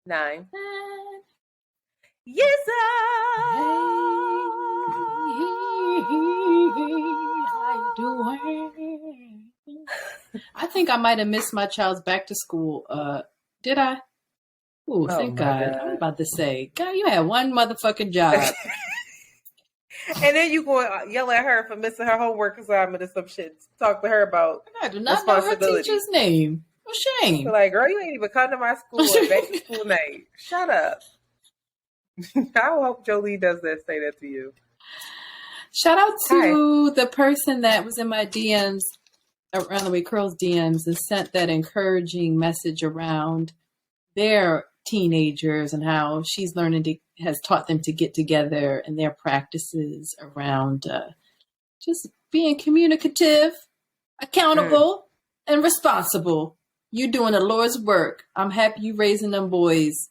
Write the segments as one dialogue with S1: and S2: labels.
S1: 9. Yes, sir.
S2: How you doing? I think I might have missed my child's back to school. Did I? Ooh, thank God. I'm about to say, God, you had one motherfucking job.
S1: And then you go yell at her for missing her homework assignment or some shit. Talk to her about
S2: I do not know her teacher's name. What shame.
S1: Like, girl, you ain't even come to my school on back to school night. Shut up. I hope Jolie does that, say that to you.
S2: Shout out to the person that was in my DMs, around the way Curls DMs, and sent that encouraging message around their teenagers and how she's has taught them to get together and their practices around just being communicative, accountable, and responsible. You're doing the Lord's work. I'm happy you raising them boys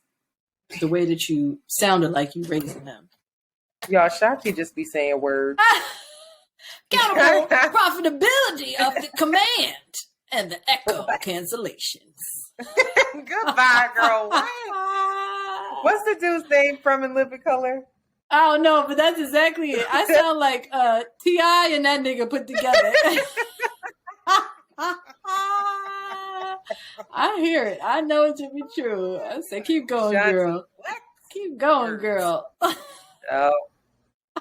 S2: the way that you sounded like you raising them.
S1: Y'all, Shanti just be saying words.
S2: Accountable profitability of the command and the echo cancellations.
S1: Goodbye, girl. What's the dude's name from In Living Color?
S2: I don't know, but that's exactly it. I sound like T.I. and that nigga put together. I hear it. I know it to be true. I say, keep going, girl. Keep going, girl.
S1: Oh,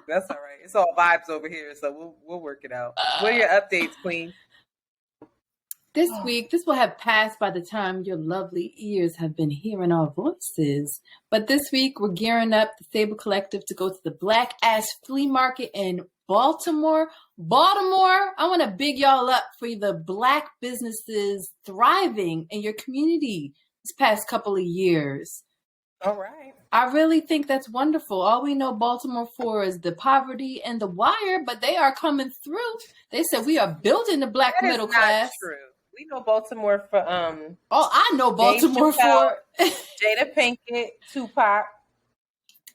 S1: that's all right. It's all vibes over here, so we'll work it out. What are your updates, Queen?
S2: This week, this will have passed by the time your lovely ears have been hearing our voices. But this week, we're gearing up the Sable Collective to go to the Black Ass Flea Market in Baltimore. I want to big y'all up for the Black businesses thriving in your community this past couple of years.
S1: All right.
S2: I really think that's wonderful. All we know Baltimore for is the poverty and the wire, but they are coming through. They said we are building the Black middle class.
S1: True. We know Baltimore for
S2: I know Baltimore for
S1: Jada Pinkett, Tupac.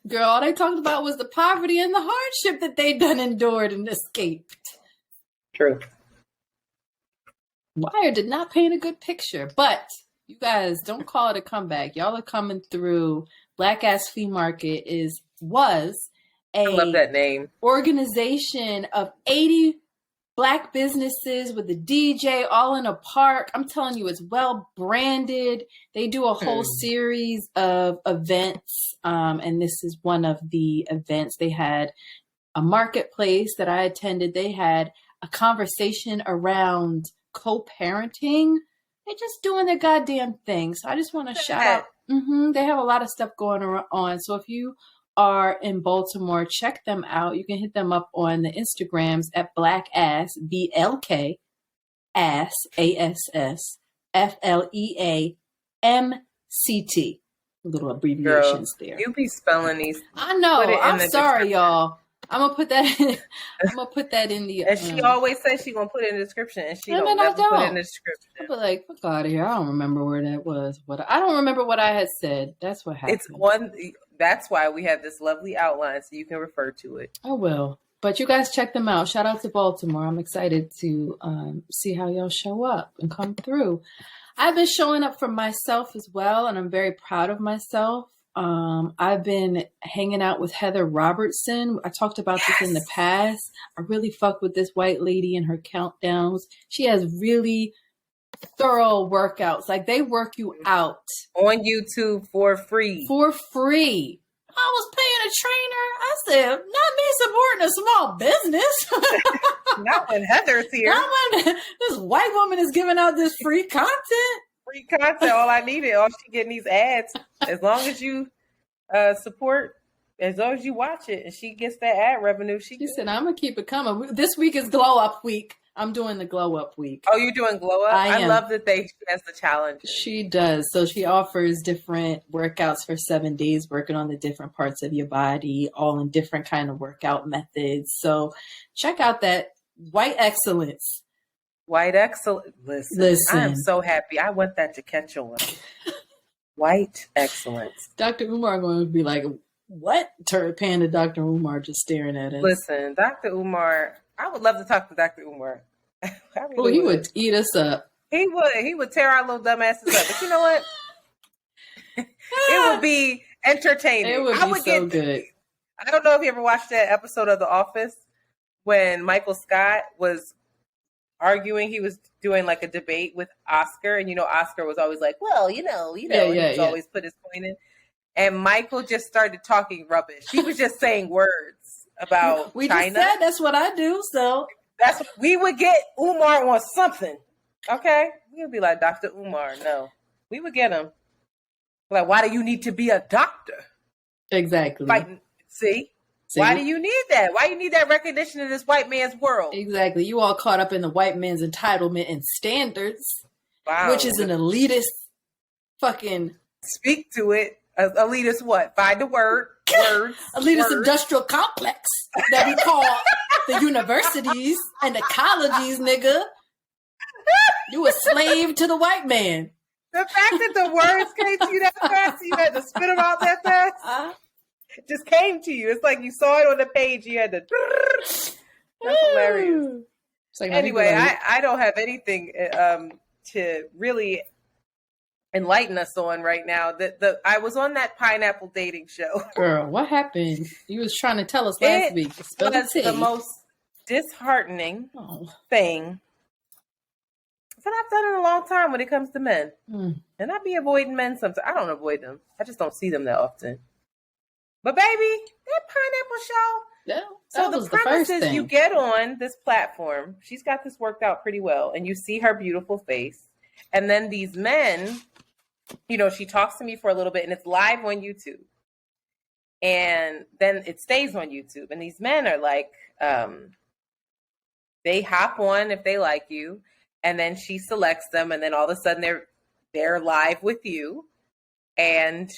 S2: Girl, all they talked about was the poverty and the hardship that they done endured and escaped.
S1: True.
S2: Wire did not paint a good picture, but you guys don't call it a comeback. Y'all are coming through. Black Ass Flea Market was a
S1: I love that name.
S2: Organization of 80 Black businesses with a DJ all in a park. I'm telling you, it's well branded. They do a whole series of events. And this is one of the events. They had a marketplace that I attended. They had a conversation around co-parenting. They're just doing their goddamn thing. So I just want to shout out. They have a lot of stuff going on. So if you are in Baltimore, check them out. You can hit them up on the Instagrams at Black Ass, BLK, Ass, ASS, FLEAMCT. Little abbreviations there.
S1: You be spelling these.
S2: I know. I'm sorry, y'all. I'm gonna put that in the.
S1: And she always says she's gonna put it in the description, and she don't never put it in the description.
S2: I'll be like, fuck out of here. I don't remember where that was. I don't remember what I had said. That's what happened.
S1: That's why we have this lovely outline, so you can refer to it.
S2: I will. But you guys check them out. Shout out to Baltimore. I'm excited to see how y'all show up and come through. I've been showing up for myself as well, and I'm very proud of myself. I've been hanging out with Heather Robertson. I talked about this in the past. I really fuck with this white lady and her countdowns. She has really thorough workouts. Like, they work you out.
S1: On YouTube for free.
S2: I was paying a trainer. I said, not me supporting a small business.
S1: Not when Heather's here.
S2: Not when this white woman is giving out this free content.
S1: Free content, all I needed. All she getting these ads. As long as you support, as long as you watch it, and she gets that ad revenue. She
S2: said, I'm gonna keep it coming. This week is Glow Up Week. I'm doing the Glow Up Week.
S1: Oh, you're doing Glow Up? I love that she has the challenge.
S2: She does. So she offers different workouts for 7 days, working on the different parts of your body, all in different kind of workout methods. So check out that White Excellence.
S1: White Excellence. Listen. I am so happy. I want that to catch on. White Excellence.
S2: Dr. Umar going to be like, what? Turret Panda Dr. Umar just staring at us.
S1: Listen, Dr. Umar, I would love to talk to Dr. Umar.
S2: He would eat us up.
S1: He would tear our little dumb asses up. But you know what? It would be entertaining.
S2: It would be so good.
S1: I don't know if you ever watched that episode of The Office when Michael Scott was arguing. He was doing like a debate with Oscar, and Oscar was always like, "Well, he was always put his point in." And Michael just started talking rubbish. He was just saying words about
S2: we
S1: China.
S2: Just said that's what I do. So
S1: that's what we would get Umar on something. Okay, we would be like, Dr. Umar. No, we would get him. Like, why do you need to be a doctor?
S2: Exactly.
S1: Fighting. See? Why do you need that? Why you need that recognition in this white man's world?
S2: Exactly. You all caught up in the white man's entitlement and standards, which is an elitist fucking...
S1: Speak to it. Elitist what? Find the word. Words.
S2: Elitist industrial complex that we call the universities and the colleges, nigga. You a slave to the white man.
S1: The fact that the words came to you that fast, you had to spit them out that fast. It just came to you. It's like you saw it on the page. You had to. That's hilarious. Like, anyway, I don't have anything to really enlighten us on right now. I was on that pineapple dating show.
S2: Girl, what happened? You was trying to tell us last week.
S1: It was the most disheartening thing that I've done in a long time when it comes to men. And I be avoiding men sometimes. I don't avoid them. I just don't see them that often. But baby, that pineapple show.
S2: Yeah,
S1: so the premise is you get on this platform. She's got this worked out pretty well. And you see her beautiful face. And then these men, she talks to me for a little bit and it's live on YouTube. And then it stays on YouTube. And these men are like, they hop on if they like you. And then she selects them. And then all of a sudden they're live with you. And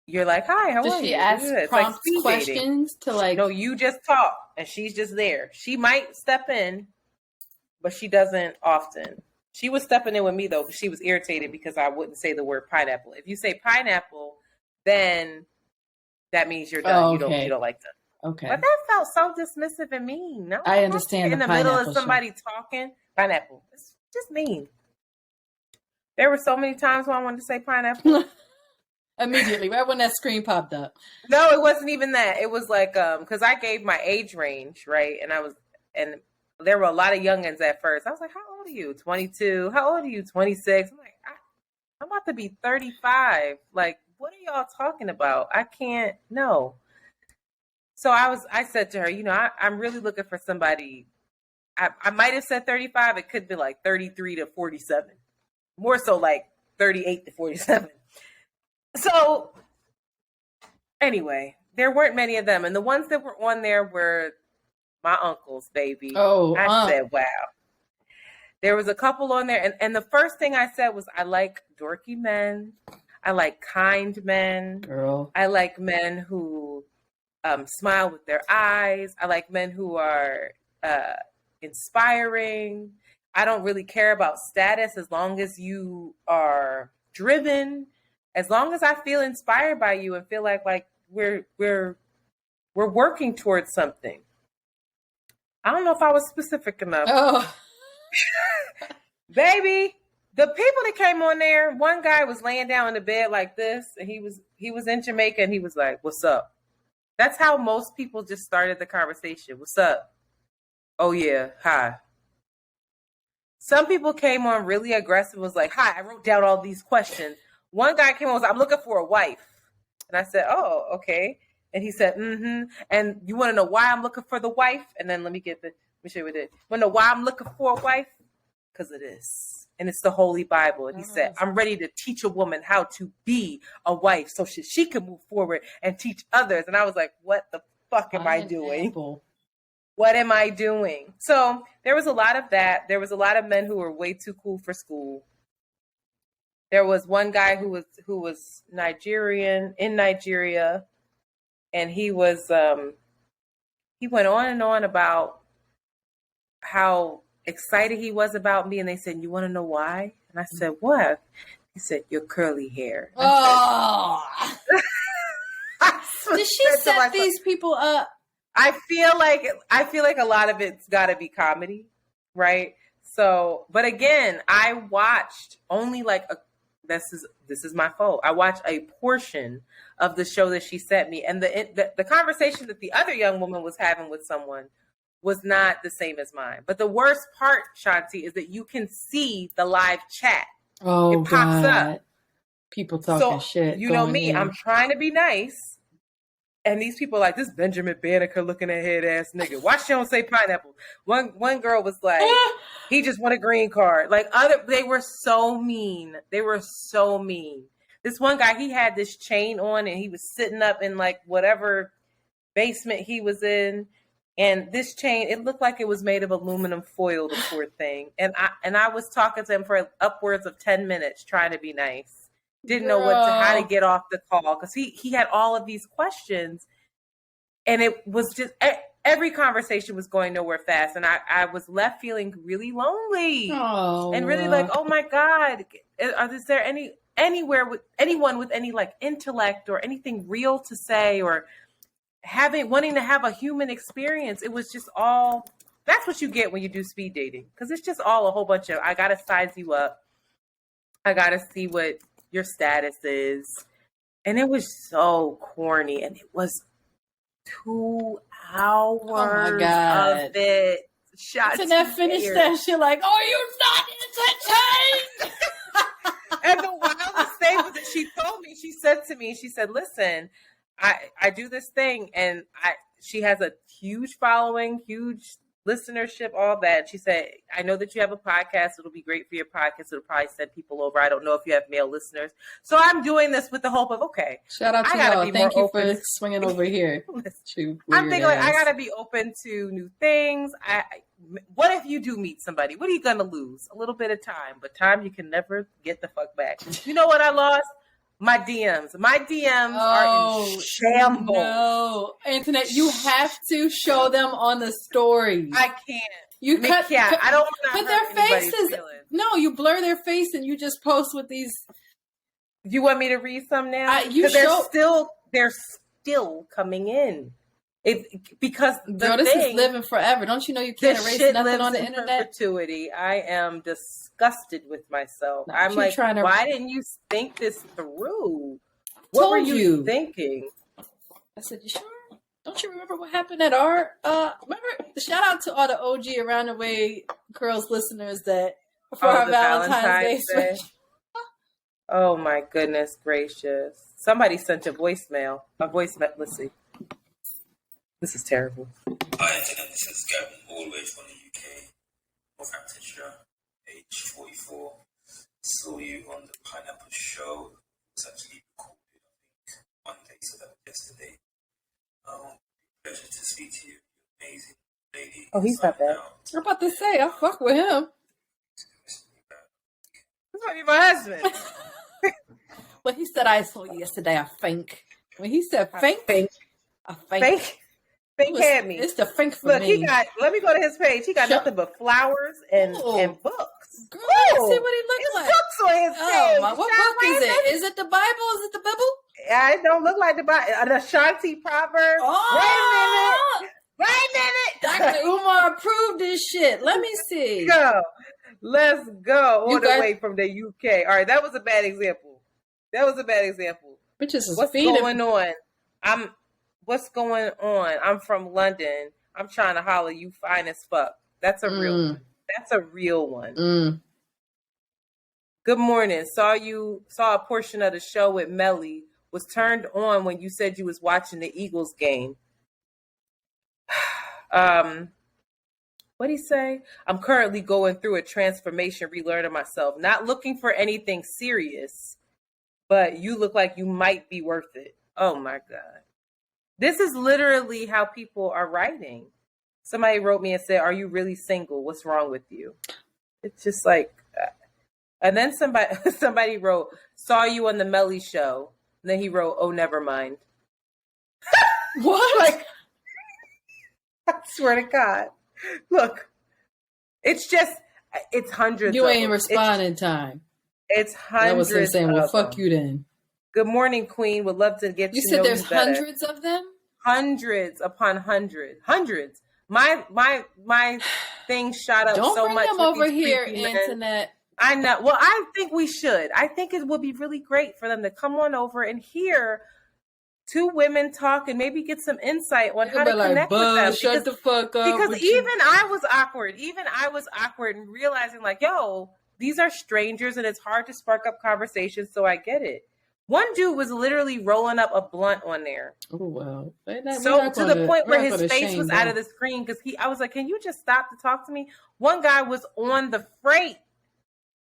S1: you're like, hi, how are you?
S2: Does she ask prompt questions to like...
S1: No, you just talk and she's just there. She might step in, but she doesn't often. She was stepping in with me though, but she was irritated because I wouldn't say the word pineapple. If you say pineapple, then that means you're done. You don't like them.
S2: Okay.
S1: But that felt so dismissive and mean. No,
S2: I understand
S1: in the middle of somebody talking. Pineapple. It's just mean. There were so many times when I wanted to say pineapple.
S2: Immediately, right when that screen popped up.
S1: No, it wasn't even that. It was like, because I gave my age range, right? And there were a lot of youngins at first. I was like, how old are you? 22. How old are you? 26. I'm like, I'm about to be 35. Like, what are y'all talking about? I can't, no. So I said to her, I'm really looking for somebody. I might have said 35. It could be like 33 to 47. More so like 38 to 47. So anyway, there weren't many of them. And the ones that were on there were my uncles, baby.
S2: Oh,
S1: I said, wow. There was a couple on there. And the first thing I said was, I like dorky men. I like kind men.
S2: Girl.
S1: I like men who smile with their eyes. I like men who are inspiring. I don't really care about status as long as you are driven. As long as I feel inspired by you and feel like we're working towards something. I don't know if I was specific enough.
S2: Oh.
S1: Baby, the people that came on there, one guy was laying down in the bed like this, and he was in Jamaica, and he was like, "What's up?" That's how most people just started the conversation. "What's up?" "Oh yeah, hi." Some people came on really aggressive, was like, "Hi, I wrote down all these questions." One guy came on, was like, "I'm looking for a wife." And I said, "Oh, okay." And he said, "Mm-hmm. And you want to know why I'm looking for the wife?" And then let me show you what it is. Want to know why I'm looking for a wife? Because it is. And it's the Holy Bible. And he said, "I'm ready to teach a woman how to be a wife so she can move forward and teach others." And I was like, what the fuck am I doing? What am I doing? So there was a lot of that. There was a lot of men who were way too cool for school. There was one guy who was Nigerian, in Nigeria, and he went on and on about how excited he was about me, and they said, "You want to know why?" And I said, "What?" He said, "Your curly hair."
S2: Oh. Did she set these people up?
S1: I feel like a lot of it's got to be comedy, right? So, but again, I watched only like this is my fault. I watched a portion of the show that she sent me, and the conversation that the other young woman was having with someone was not the same as mine. But the worst part, Shanti, is that you can see the live chat.
S2: Oh,
S1: it pops
S2: God.
S1: up.
S2: People talking shit.
S1: You know me, I'm trying to be nice. And these people are like, this Benjamin Banneker looking at head ass nigga. Why she don't say pineapple? One girl was like, he just won a green card. Like they were so mean. They were so mean. This one guy, he had this chain on and he was sitting up in like whatever basement he was in. And this chain, it looked like it was made of aluminum foil, the poor thing. And I was talking to him for upwards of 10 minutes trying to be nice. Didn't know how to get off the call because he had all of these questions, and it was just every conversation was going nowhere fast, and I was left feeling really lonely and really like, oh my God, is there anyone with any like intellect or anything real to say or wanting to have a human experience? It was just all, that's what you get when you do speed dating, because it's just all a whole bunch of, I gotta size you up, I gotta see what your status is. And it was so corny, and it was 2 hours of it.
S2: Antoinette finished that shit like, oh, you're not entertained.
S1: And the wildest thing was that she told me, she said to me, she said, listen, I do this thing, and she has a huge following, huge listenership, all that. She said, I know that you have a podcast. It'll be great for your podcast. It'll probably send people over. I don't know if you have male listeners. So I'm doing this with the hope of, okay.
S2: Shout out to y'all. Thank you for swinging over here.
S1: I'm thinking like, I got to be open to new things. What if you do meet somebody? What are you going to lose? A little bit of time, but time you can never get the fuck back. You know what I lost? My DMs. My DMs are in shambles.
S2: No, Antoinette, you have to show them on the story.
S1: I can't.
S2: You cut.
S1: I don't want to
S2: put their faces. No, you blur their face and you just post with these.
S1: You want me to read some now? They're still coming in. Because
S2: girl, this is living forever. Don't you know you can't erase nothing on the internet?
S1: Perpetuity. I am disgusted with myself. I'm like, why didn't you think this through? What were you thinking?
S2: I said, you sure? Don't you remember what happened at our? Remember the shout out to all the OG Around the Way Curls listeners that for our Valentine's Day.
S1: Oh my goodness gracious! Somebody sent a voicemail. Let's see. This is terrible.
S3: Hi, Antoinette. This is Gavin, all the way from the UK, Northamptonshire, age 44. Saw you on the Pineapple Show. It was actually recorded, I think, Monday, so that was yesterday. Pleasure to speak to you. You're amazing lady.
S1: Oh, he's not bad.
S2: I'm about to say, I fuck with him.
S1: This might be my husband.
S2: Well, he said, I saw you yesterday, I think. When he said think, I think.
S1: Fink had me.
S2: It's the Fink for
S1: me.
S2: Look,
S1: let me go to his page. He got nothing but flowers and books.
S2: Girl, let's see what he looks like.
S1: Books on his page.
S2: What book is it? Is it the Bible? Is it the Bible?
S1: I don't look like the Bible. The Shanti Proverbs.
S2: Oh!
S1: Wait a minute.
S2: Dr. Umar approved this shit. Let me see.
S1: Let's go. All the way from the UK. All right, that was a bad example.
S2: Bitches is
S1: What's going on? What's going on? I'm from London. I'm trying to holler, you fine as fuck. That's a real one. That's a real one. Good morning. Saw a portion of the show with Melly. Was turned on when you said you was watching the Eagles game. What'd he say? I'm currently going through a transformation, relearning myself. Not looking for anything serious, but you look like you might be worth it. Oh my God. This is literally how people are writing. Somebody wrote me and said, are you really single? What's wrong with you? It's just like, and then somebody wrote, saw you on the Melly show. And then he wrote, oh, never mind.
S2: What?
S1: Like, I swear to God. Look, it's hundreds.
S2: You ain't responding in time.
S1: It's hundreds.
S2: That was him saying, well, fuck you then.
S1: Good morning, Queen. Would love to get
S2: you to know you. You said there's hundreds of them?
S1: Hundreds upon hundreds. My thing shot up so much.
S2: Don't bring them over here, Antoinette.
S1: I know. Well, I think we should. I think it would be really great for them to come on over and hear two women talk and maybe get some insight on how to connect with them.
S2: Shut the fuck up.
S1: Because even I was awkward. Even I was awkward and realizing like, yo, these are strangers and it's hard to spark up conversations. So I get it. One dude was literally rolling up a blunt on there.
S2: Oh, wow.
S1: So to the point where his face was out of the screen because I was like, can you just stop to talk to me? One guy was on the freight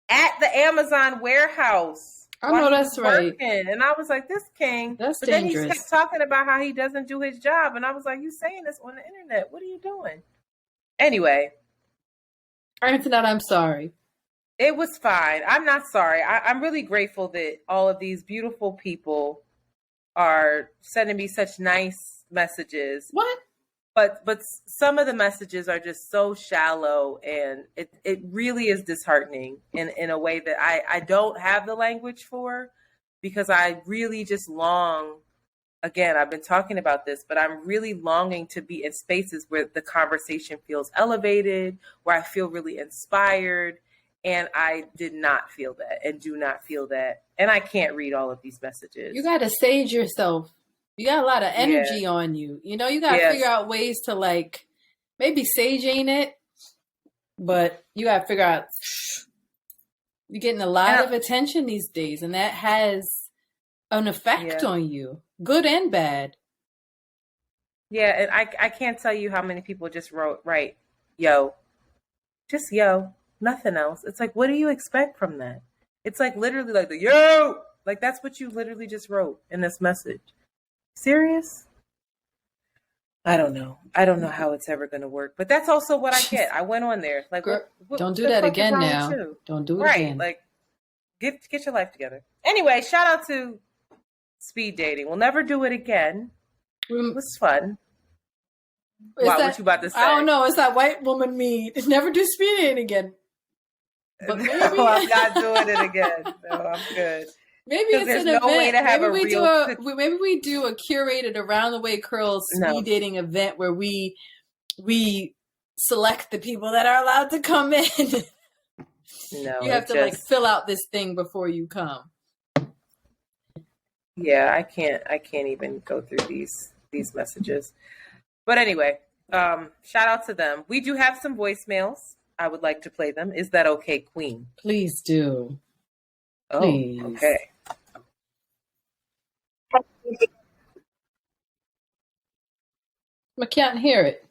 S1: at the Amazon warehouse.
S2: I know that's right.
S1: And I was like, this king.
S2: That's
S1: but
S2: dangerous.
S1: Then he kept talking about how he doesn't do his job. And I was like, you saying this on the internet. What are you doing? Anyway.
S2: Antoinette, I'm sorry.
S1: It was fine. I'm not sorry. I'm really grateful that all of these beautiful people are sending me such nice messages.
S2: What?
S1: But some of the messages are just so shallow, and it really is disheartening in a way that I don't have the language for, because I really just long, again, I've been talking about this, but I'm really longing to be in spaces where the conversation feels elevated, where I feel really inspired, and I did not feel that and do not feel that. And I can't read all of these messages.
S2: You got to sage yourself. You got a lot of energy on you. You know, you got to figure out ways to like, maybe sage ain't it, but you got to figure out, you're getting a lot of attention these days, and that has an effect on you, good and bad.
S1: Yeah, and I can't tell you how many people just write, yo, just yo, nothing else. It's like, what do you expect from that? It's like literally like the yo, like that's what you literally just wrote in this message. Serious? I don't know. I don't know how it's ever going to work, but that's also what I get. I went on there. Like,
S2: girl, don't do that again now. Don't do it again.
S1: Like, get your life together. Anyway, shout out to speed dating. We'll never do it again. It was fun. What you about to say?
S2: I don't know. It's that white woman meme. Never do speed dating again. But maybe.
S1: No, I'm not doing it again. No, I'm good.
S2: Maybe it's an event. Way to have maybe we do a curated Around the Way Curls speed dating event where we select the people that are allowed to come in.
S1: No,
S2: you have to like fill out this thing before you come.
S1: Yeah, I can't even go through these messages. But anyway, shout out to them. We do have some voicemails. I would like to play them. Is that okay, Queen?
S2: Please do.
S1: Please. Oh, okay.
S2: I can't hear it.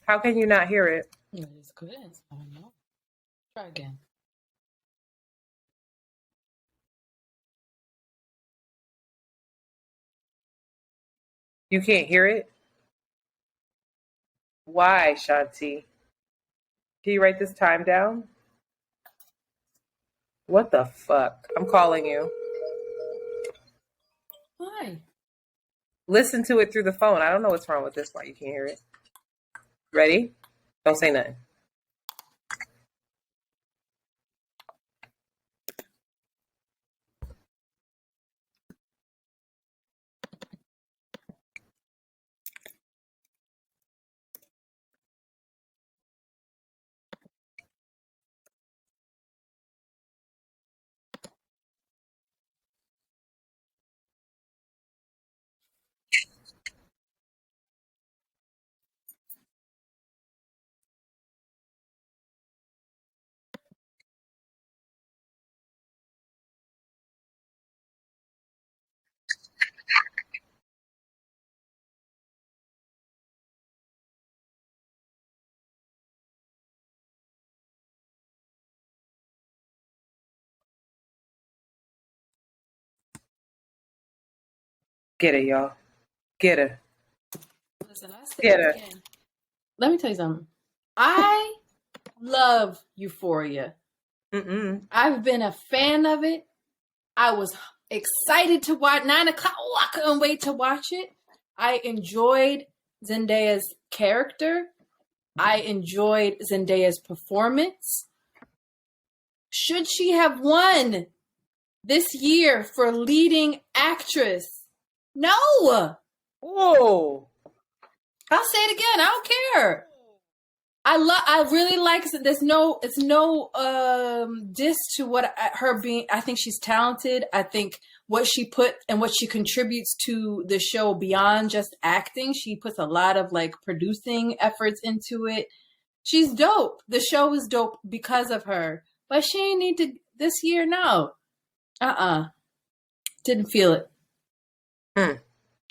S1: How can you not hear it?
S2: It's good. I don't know. Try again.
S1: You can't hear it? Why, Shanti? Can you write this time down? What the fuck? I'm calling you.
S2: Why?
S1: Listen to it through the phone. I don't know what's wrong with this part. You can't hear it. Ready? Don't say nothing. Get her, y'all. Get her.
S2: Listen, get her. Again. Let me tell you something. I love Euphoria. I've been a fan of it. I was excited to watch 9 o'clock. Oh, I couldn't wait to watch it. I enjoyed Zendaya's character. I enjoyed Zendaya's performance. Should she have won this year for leading actress? No.
S1: Whoa.
S2: I'll say it again. I don't care. I really like. It's no diss to what her being. I think she's talented. I think what she put and what she contributes to the show beyond just acting. She puts a lot of like producing efforts into it. She's dope. The show is dope because of her. But she ain't need to this year. No. Didn't feel it.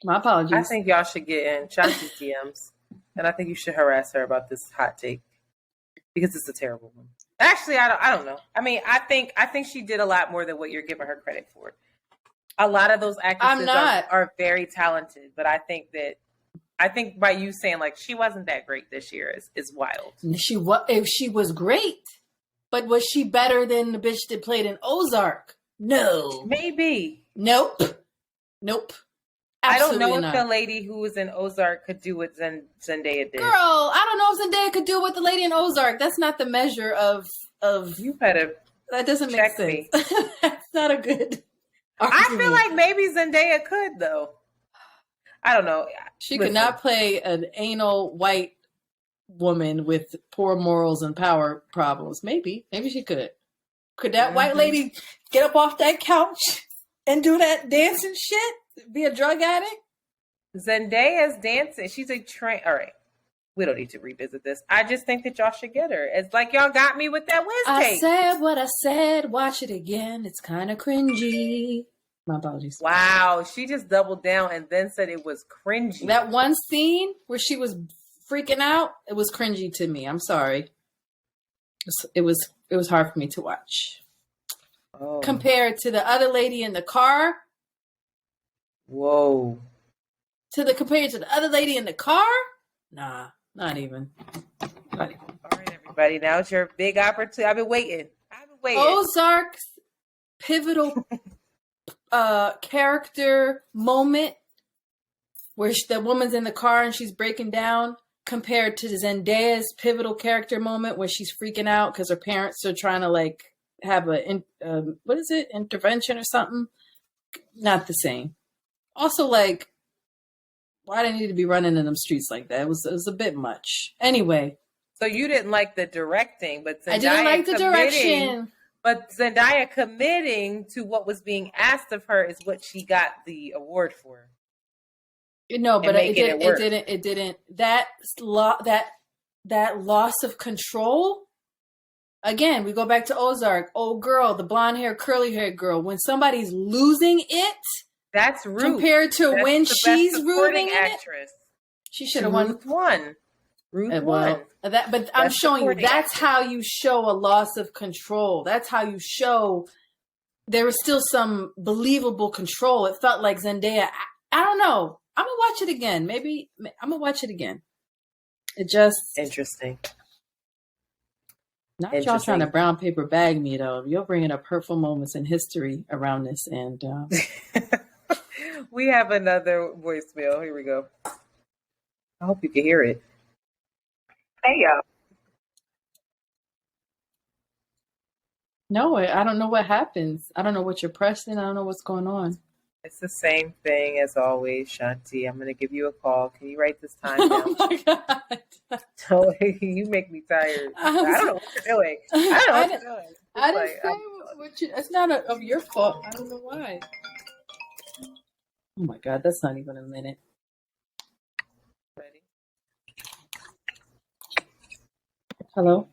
S2: My apologies.
S1: I think y'all should get in Shanti's DMs, and I think you should harass her about this hot take because it's a terrible one. Actually, I don't know. I mean, I think she did a lot more than what you're giving her credit for. A lot of those actresses are very talented, but I think by you saying like she wasn't that great this year is wild.
S2: She was great, but was she better than the bitch that played in Ozark? No.
S1: Maybe.
S2: Nope. Absolutely
S1: I don't know if
S2: not.
S1: the lady who was in Ozark could do what Zendaya did.
S2: Girl, I don't know if Zendaya could do what the lady in Ozark. That's not the measure of.
S1: You better.
S2: That doesn't make sense. That's not a good argument.
S1: I feel like maybe Zendaya could though. I don't know.
S2: She could not play an anal white woman with poor morals and power problems. Maybe she could. Could that white lady get up off that couch and do that dancing shit? Be a drug addict?
S1: Zendaya's dancing. She's a train. All right. We don't need to revisit this. I just think that y'all should get her. It's like y'all got me with that Wiz tape.
S2: I said what I said. Watch it again. It's kind of cringy. My apologies.
S1: Wow. She just doubled down and then said it was cringy.
S2: That one scene where she was freaking out, it was cringy to me. I'm sorry. It was hard for me to watch. Oh. Compared to the other lady in the car.
S1: Whoa.
S2: Compared to the other lady in the car? Nah, not even.
S1: All right, everybody. Now it's your big opportunity. I've been waiting.
S2: Ozark's pivotal character moment where the woman's in the car and she's breaking down compared to Zendaya's pivotal character moment where she's freaking out because her parents are trying to like have intervention or something. Not the same. Also, like, why do I need to be running in them streets like that? It was a bit much. Anyway.
S1: So you didn't like the directing, but Zendaya
S2: I didn't like the direction.
S1: But Zendaya committing to what was being asked of her is what she got the award for.
S2: No, but it didn't. That loss of control. Again, we go back to Ozark. Old girl, the blonde hair, curly haired girl. When somebody's losing it,
S1: that's rude.
S2: Compared to when she's rooting it, she should have won.
S1: Ruth won.
S2: But I'm showing you that's how you show a loss of control. That's how you show there was still some believable control. It felt like Zendaya. I don't know. I'm gonna watch it again. Maybe I'm gonna watch it again. It just
S1: interesting.
S2: Not y'all trying to brown paper bag me though. You're bringing up hurtful moments in history around this, and
S1: we have another voicemail. Here we go. I hope you can hear it.
S4: Hey, y'all.
S2: No, I don't know what happens. I don't know what you're pressing. I don't know what's going on.
S1: It's the same thing as always, Shanti. I'm going to give you a call. Can you write this time down?
S2: Oh, my God.
S1: So, you make me tired. I don't know what you're doing. I didn't
S2: say what you... It's not of your fault. I don't know why. Oh, my God. That's not even a minute.
S1: Ready?
S2: Hello?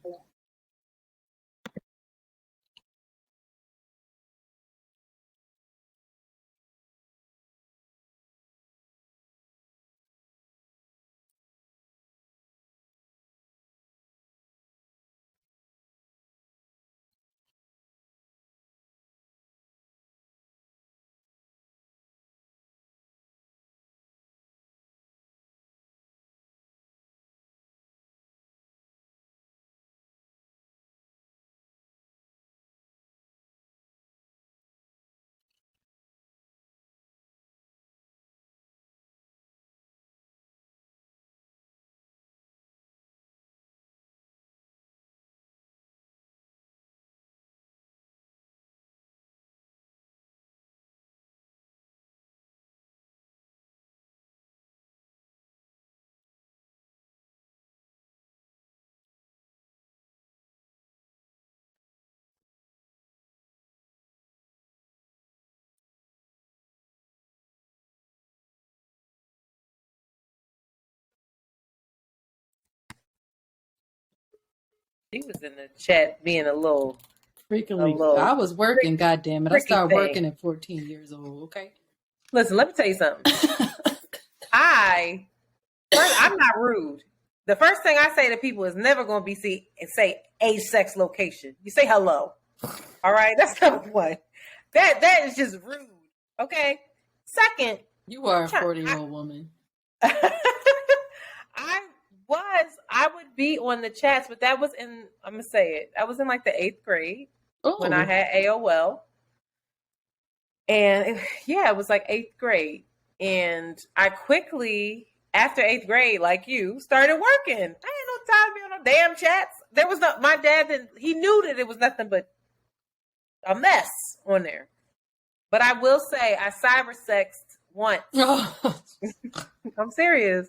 S1: She was in the chat being a little
S2: Freakingly, I was working. Goddamn it! I started working at 14 years old. Okay.
S1: Listen, let me tell you something. I'm not rude. The first thing I say to people is never going to be say age, sex, location. You say hello. All right, that's number one. That is just rude. Okay. Second,
S2: you are a 40-year-old woman.
S1: I would be on the chats, but that was I'm gonna say it. I was in like the 8th grade when I had AOL. And it was like 8th grade. And I quickly, after 8th grade, like you, started working. I ain't no time to be on no damn chats. There was not, my dad he knew that it was nothing but a mess on there. But I will say I cyber sexed once. I'm serious.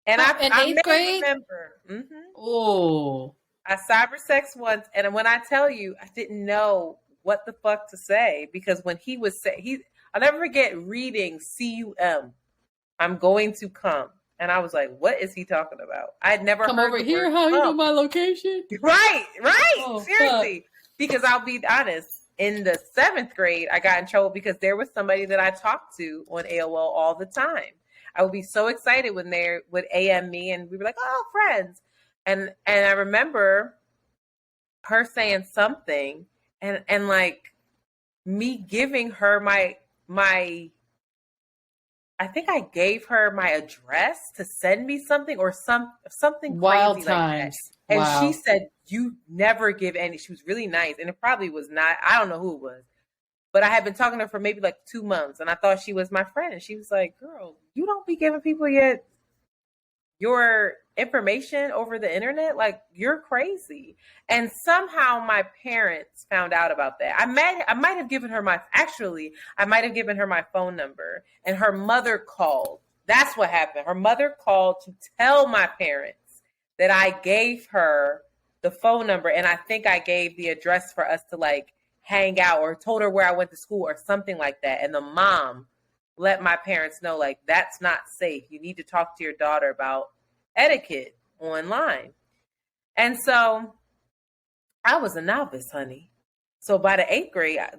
S1: And
S2: in 8th grade?
S1: Remember. Mm-hmm.
S2: Oh.
S1: I cyber sexed once. And when I tell you, I didn't know what the fuck to say, because when he was I'll never forget reading CUM, I'm going to come. And I was like, what is he talking about? I'd never
S2: come
S1: heard
S2: over here. How you know my location?
S1: Right.
S2: Oh,
S1: seriously.
S2: Fuck.
S1: Because I'll be honest, in the 7th grade, I got in trouble because there was somebody that I talked to on AOL all the time. I would be so excited when they would AM me and we were like, oh, friends. And I remember her saying something and like me giving her my I think I gave her my address to send me something or something
S2: wild
S1: crazy
S2: times.
S1: Like that. And
S2: wow.
S1: She said, you never give any. She was really nice. And it probably was not, I don't know who it was. But I had been talking to her for maybe like 2 months. And I thought she was my friend. And she was like, girl, you don't be giving people your information over the internet. Like, you're crazy. And somehow my parents found out about that. I might have given her my phone number, and her mother called. That's what happened. Her mother called to tell my parents that I gave her the phone number. And I think I gave the address for us to like hang out, or told her where I went to school or something like that. And the mom let my parents know, like, that's not safe. You need to talk to your daughter about etiquette online. And so I was a novice, honey. So by the 8th grade, I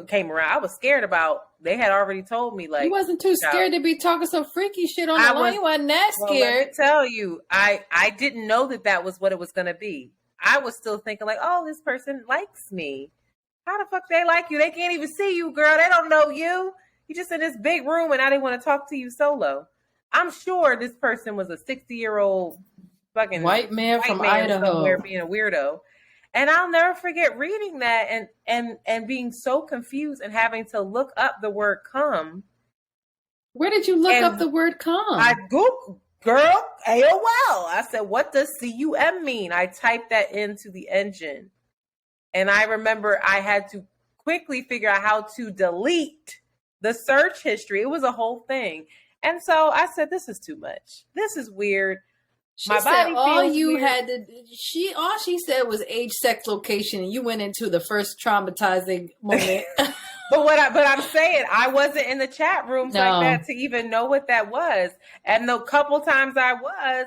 S1: came around. I was scared about, they had already told me, like,
S2: you wasn't too scared to be talking some freaky shit on the line. You wasn't that scared.
S1: Well, let me tell you, I didn't know that was what it was going to be. I was still thinking like, oh, this person likes me. How the fuck they like you? They can't even see you, girl. They don't know you. You just in this big room and I didn't want to talk to you solo. I'm sure this person was a 60-year-old fucking
S2: white man from Idaho
S1: somewhere being a weirdo. And I'll never forget reading that and being so confused and having to look up the word come.
S2: Where did you look up the word come?
S1: I Googled, girl, AOL. I said, what does CUM mean? I typed that into the engine. And I remember I had to quickly figure out how to delete the search history. It was a whole thing. And so I said, this is too much. This is weird.
S2: She said all you had to, all she said was age, sex, location, and you went into the first traumatizing moment.
S1: But I'm saying I wasn't in the chat rooms like that to even know what that was. And the couple times I was,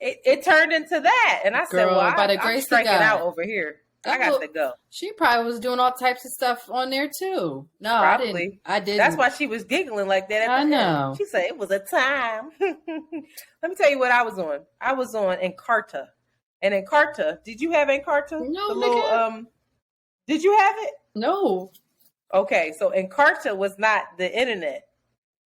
S1: it turned into that. And I said, well, I'm striking out over here. I got to go.
S2: She probably was doing all types of stuff on there too. No,
S1: probably.
S2: I didn't.
S1: That's why she was giggling like that.
S2: I know.
S1: She said it was a time. Let me tell you what I was on. I was on Encarta. And Encarta, did you have Encarta?
S2: No,
S1: did you have it?
S2: No.
S1: Okay, so Encarta was not the internet.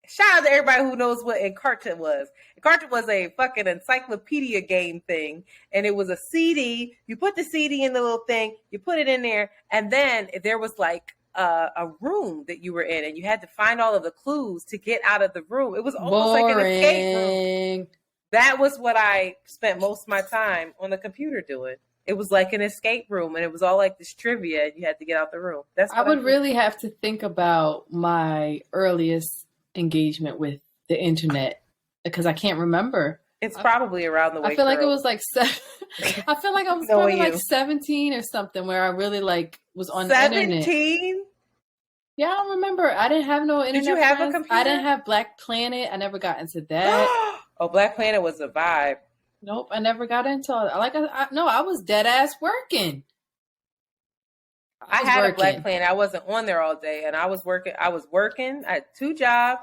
S1: Shout out to everybody who knows what Encarta was. Encarta was a fucking encyclopedia game thing. And it was a CD. You put the CD in the little thing. You put it in there. And then there was like a room that you were in. And you had to find all of the clues to get out of the room. It was almost like an escape room. That was what I spent most of my time on the computer doing. It was like an escape room. And it was all like this trivia. And you had to get out the room.
S2: I would really have to think about my earliest engagement with the internet because I can't remember.
S1: It's probably around the way.
S2: I feel like it was like I feel like I was probably like 17 or something where I really like was on 17? The internet. Yeah, I don't remember. I didn't have no internet.
S1: Did you have a computer?
S2: I didn't have Black Planet. I never got into that.
S1: Oh, Black Planet was a vibe.
S2: Nope, I never got into it. I was dead ass working.
S1: I had a black plan. I wasn't on there all day, and I was working. I had 2 jobs.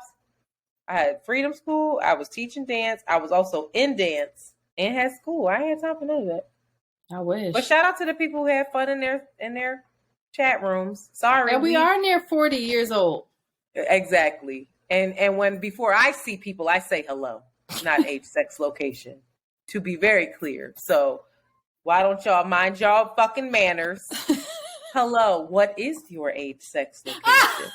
S1: I had freedom school. I was teaching dance. I was also in dance and had school. I ain't had time for none of that.
S2: I wish.
S1: But shout out to the people who had fun in their chat rooms. Sorry,
S2: and we are near 40 years old.
S1: Exactly. And when before I see people, I say hello, not age, sex, location. To be very clear. So why don't y'all mind y'all fucking manners? Hello, what is your age, sex, location?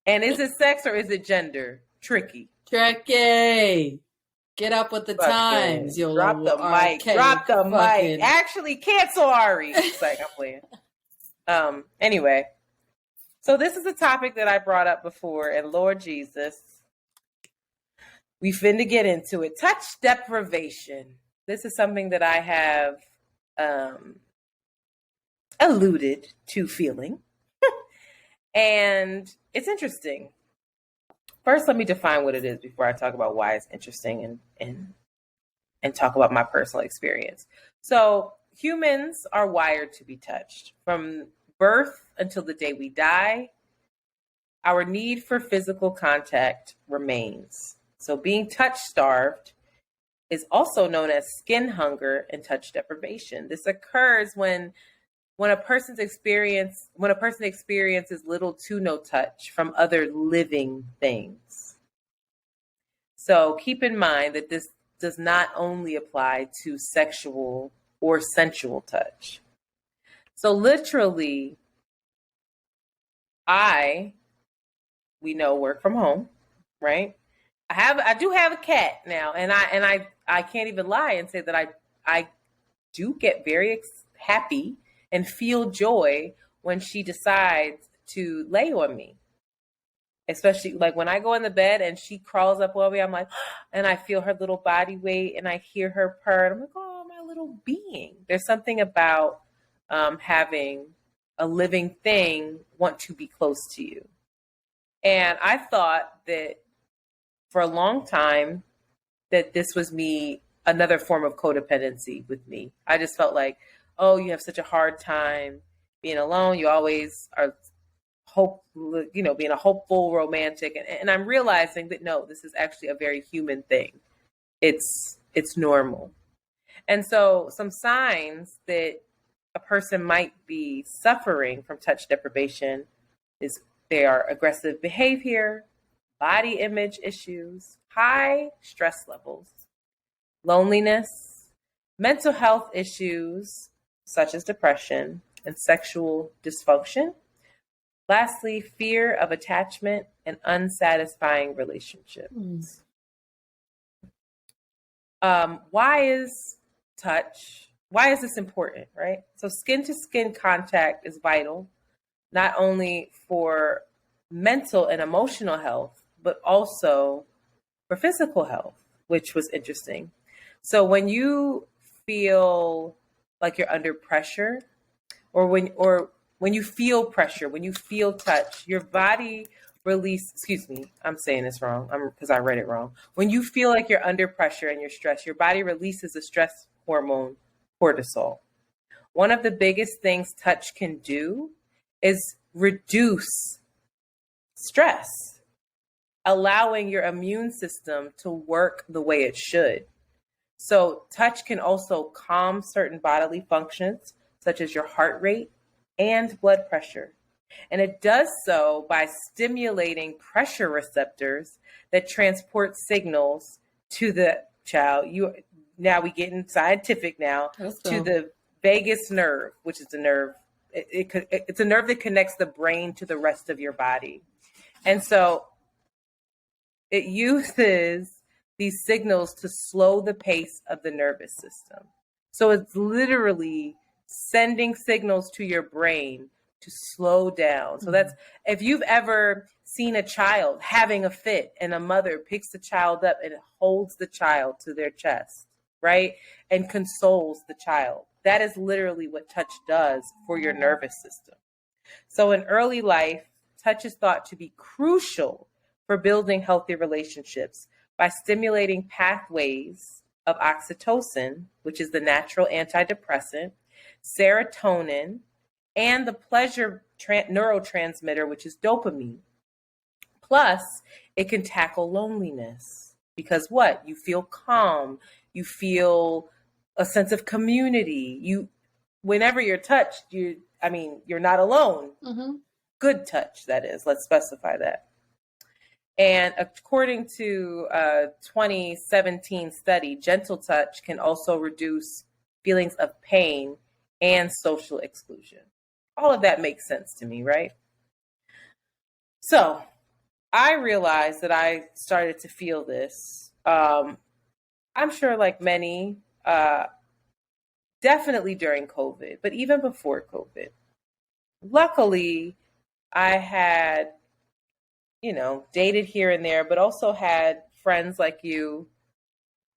S1: And is it sex or is it gender? Tricky.
S2: Get up with the times. You'll
S1: drop the mic. Drop the mic. Actually, cancel Ari. It's like I'm playing. Anyway, so this is a topic that I brought up before, and Lord Jesus, we finna get into it. Touch deprivation. This is something that I have alluded to feeling. And it's interesting. First, let me define what it is before I talk about why it's interesting and talk about my personal experience. So humans are wired to be touched. From birth until the day we die, our need for physical contact remains. So being touch starved is also known as skin hunger and touch deprivation. This occurs when a person experiences little to no touch from other living things. So keep in mind that this does not only apply to sexual or sensual touch. So literally, we know, work from home, right? I do have a cat now, and I can't even lie and say that I do get very happy and feel joy when she decides to lay on me. Especially like when I go in the bed and she crawls up on me, I'm like, and I feel her little body weight and I hear her purr. And I'm like, oh, my little being. There's something about having a living thing want to be close to you. And I thought that for a long time that this was another form of codependency with me. I just felt like, oh, you have such a hard time being alone. You always are being a hopeful romantic. And I'm realizing that, no, this is actually a very human thing. It's normal. And so some signs that a person might be suffering from touch deprivation is they are aggressive behavior, body image issues, high stress levels, loneliness, mental health issues, such as depression and sexual dysfunction. Lastly, fear of attachment and unsatisfying relationships. Why is this important, right? So skin to skin contact is vital, not only for mental and emotional health, but also for physical health, which was interesting. So when you feel like you're under pressure, or when you feel pressure, when you feel touch, your body I'm saying this wrong because I read it wrong. When you feel like you're under pressure and you're stressed, your body releases a stress hormone, cortisol. One of the biggest things touch can do is reduce stress, allowing your immune system to work the way it should. So touch can also calm certain bodily functions, such as your heart rate and blood pressure. And it does so by stimulating pressure receptors that transport signals to the child. Now we getting scientific now to the vagus nerve, which is the nerve. It's a nerve that connects the brain to the rest of your body. And so it uses these signals to slow the pace of the nervous system. So it's literally sending signals to your brain to slow down. So that's, if you've ever seen a child having a fit and a mother picks the child up and holds the child to their chest, right? And consoles the child. That is literally what touch does for your nervous system. So in early life, touch is thought to be crucial for building healthy relationships, by stimulating pathways of oxytocin, which is the natural antidepressant, serotonin, and the pleasure neurotransmitter, which is dopamine. Plus, it can tackle loneliness because what? You feel calm. You feel a sense of community. Whenever you're touched, you're not alone. Mm-hmm. Good touch, that is. Let's specify that. And according to a 2017 study, gentle touch can also reduce feelings of pain and social exclusion. All of that makes sense to me, right? So I realized that I started to feel this. I'm sure like many, definitely during COVID, but even before COVID. Luckily, I had, dated here and there, but also had friends like you,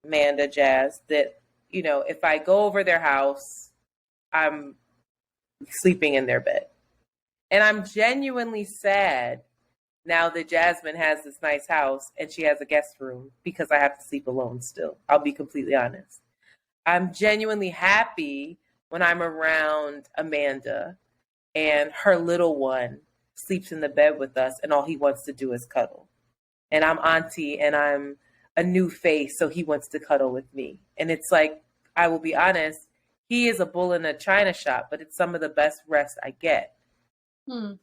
S1: Amanda, Jazz, that, if I go over their house, I'm sleeping in their bed. And I'm genuinely sad now that Jasmine has this nice house and she has a guest room because I have to sleep alone still. I'll be completely honest. I'm genuinely happy when I'm around Amanda and her little one sleeps in the bed with us and all he wants to do is cuddle. And I'm auntie and I'm a new face, so he wants to cuddle with me. And it's like, I will be honest, he is a bull in a china shop, but it's some of the best rest I get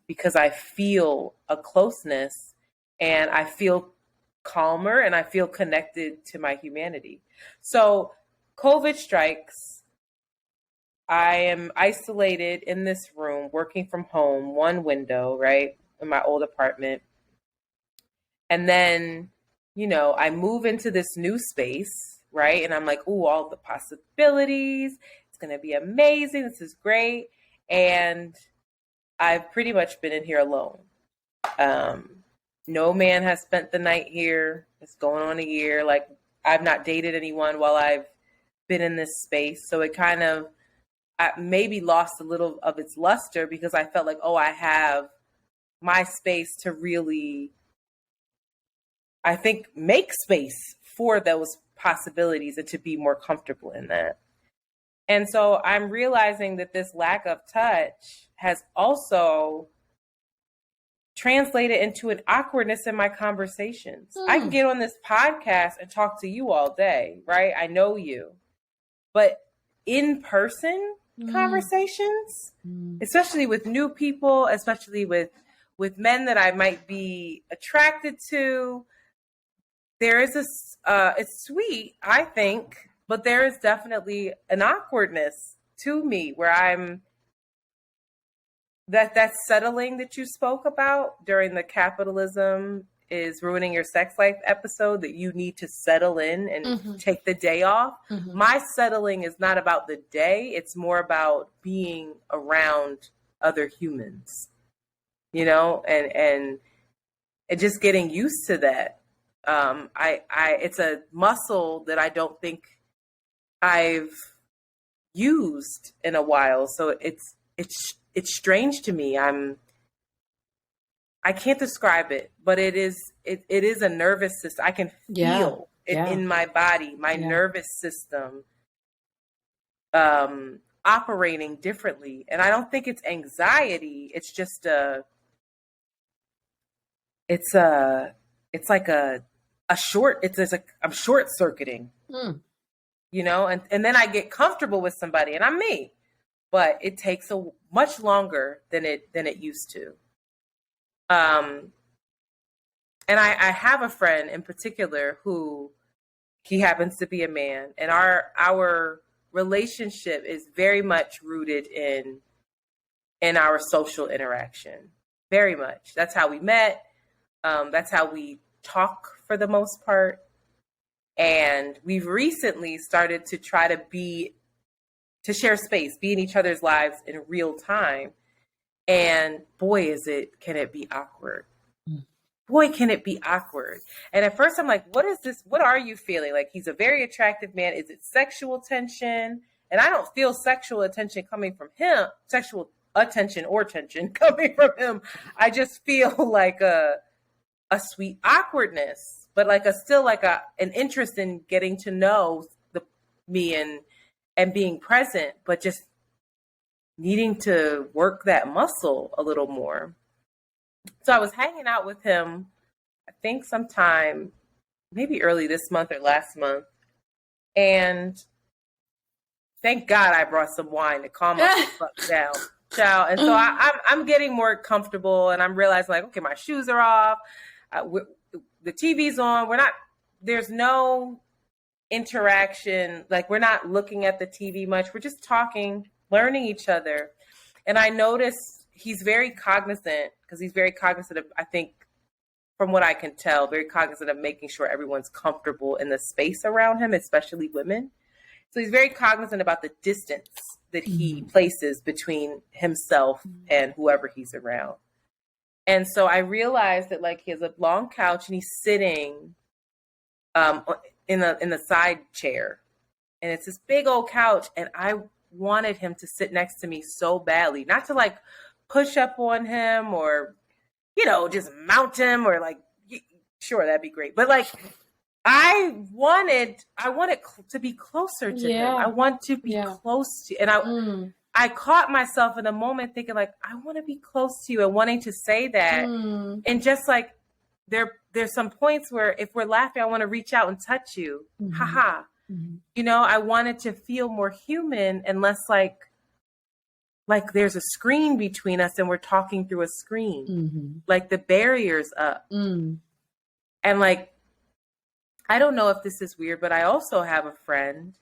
S1: because I feel a closeness and I feel calmer and I feel connected to my humanity. So COVID strikes. I am isolated in this room, working from home, one window, right, in my old apartment. And then, I move into this new space, right? And I'm like, ooh, all the possibilities. It's going to be amazing. This is great. And I've pretty much been in here alone. No man has spent the night here. It's going on a year. Like, I've not dated anyone while I've been in this space. So it kind of maybe lost a little of its luster because I felt like, I have my space to really, I think, make space for those possibilities and to be more comfortable in that. And so I'm realizing that this lack of touch has also translated into an awkwardness in my conversations. I can get on this podcast and talk to you all day, right? I know you. But in person conversations, especially with new people, especially with men that I might be attracted to, there is it's sweet, I think, but there is definitely an awkwardness to me where I'm that settling that you spoke about during the capitalism is ruining your sex life episode, that you need to settle in and take the day off. My settling is not about the day. It's more about being around other humans, and just getting used to that. It's a muscle that I don't think I've used in a while. So it's strange to me. I can't describe it, but it is a nervous system. I can feel it in my body, my nervous system operating differently. And I don't think it's anxiety. It's just it's like I'm short circuiting, and then I get comfortable with somebody and I'm me, but it takes much longer than it used to. And I have a friend in particular who he happens to be a man, and our relationship is very much rooted in our social interaction. Very much. That's how we met. That's how we talk for the most part. And we've recently started to try to share space, be in each other's lives in real time. And boy, can it be awkward. Boy, can it be awkward. And at first I'm like, what is this? What are you feeling? Like, he's a very attractive man. Is it sexual tension? And I don't feel sexual attention coming from him, sexual attention or tension coming from him. I just feel like a sweet awkwardness. but like an interest in getting to know me and being present, but just needing to work that muscle a little more. So I was hanging out with him, I think sometime maybe early this month or last month. And thank God I brought some wine to calm us the fuck down. Child. And so I'm getting more comfortable, and I'm realizing like, okay, my shoes are off. The TV's on. There's no interaction. Like, we're not looking at the TV much. We're just talking, learning each other. And I notice he's very cognizant, because he's very cognizant of, I think, from what I can tell, very cognizant of making sure everyone's comfortable in the space around him, especially women. So he's very cognizant about the distance that he places between himself and whoever he's around. And so I realized that, like, he has a long couch and he's sitting in the side chair, and it's this big old couch, and I wanted him to sit next to me so badly, not to like push up on him or, you know, just mount him or like, sure, that'd be great. But like, I wanted to be closer to him. I want to be close to, and I caught myself in a moment thinking like, I want to be close to you and wanting to say that. And just like, there's some points where if we're laughing, I want to reach out and touch you. Haha. You know, I wanted to feel more human and less like there's a screen between us and we're talking through a screen. Like the barrier's up. And like, I don't know if this is weird, but I also have a friend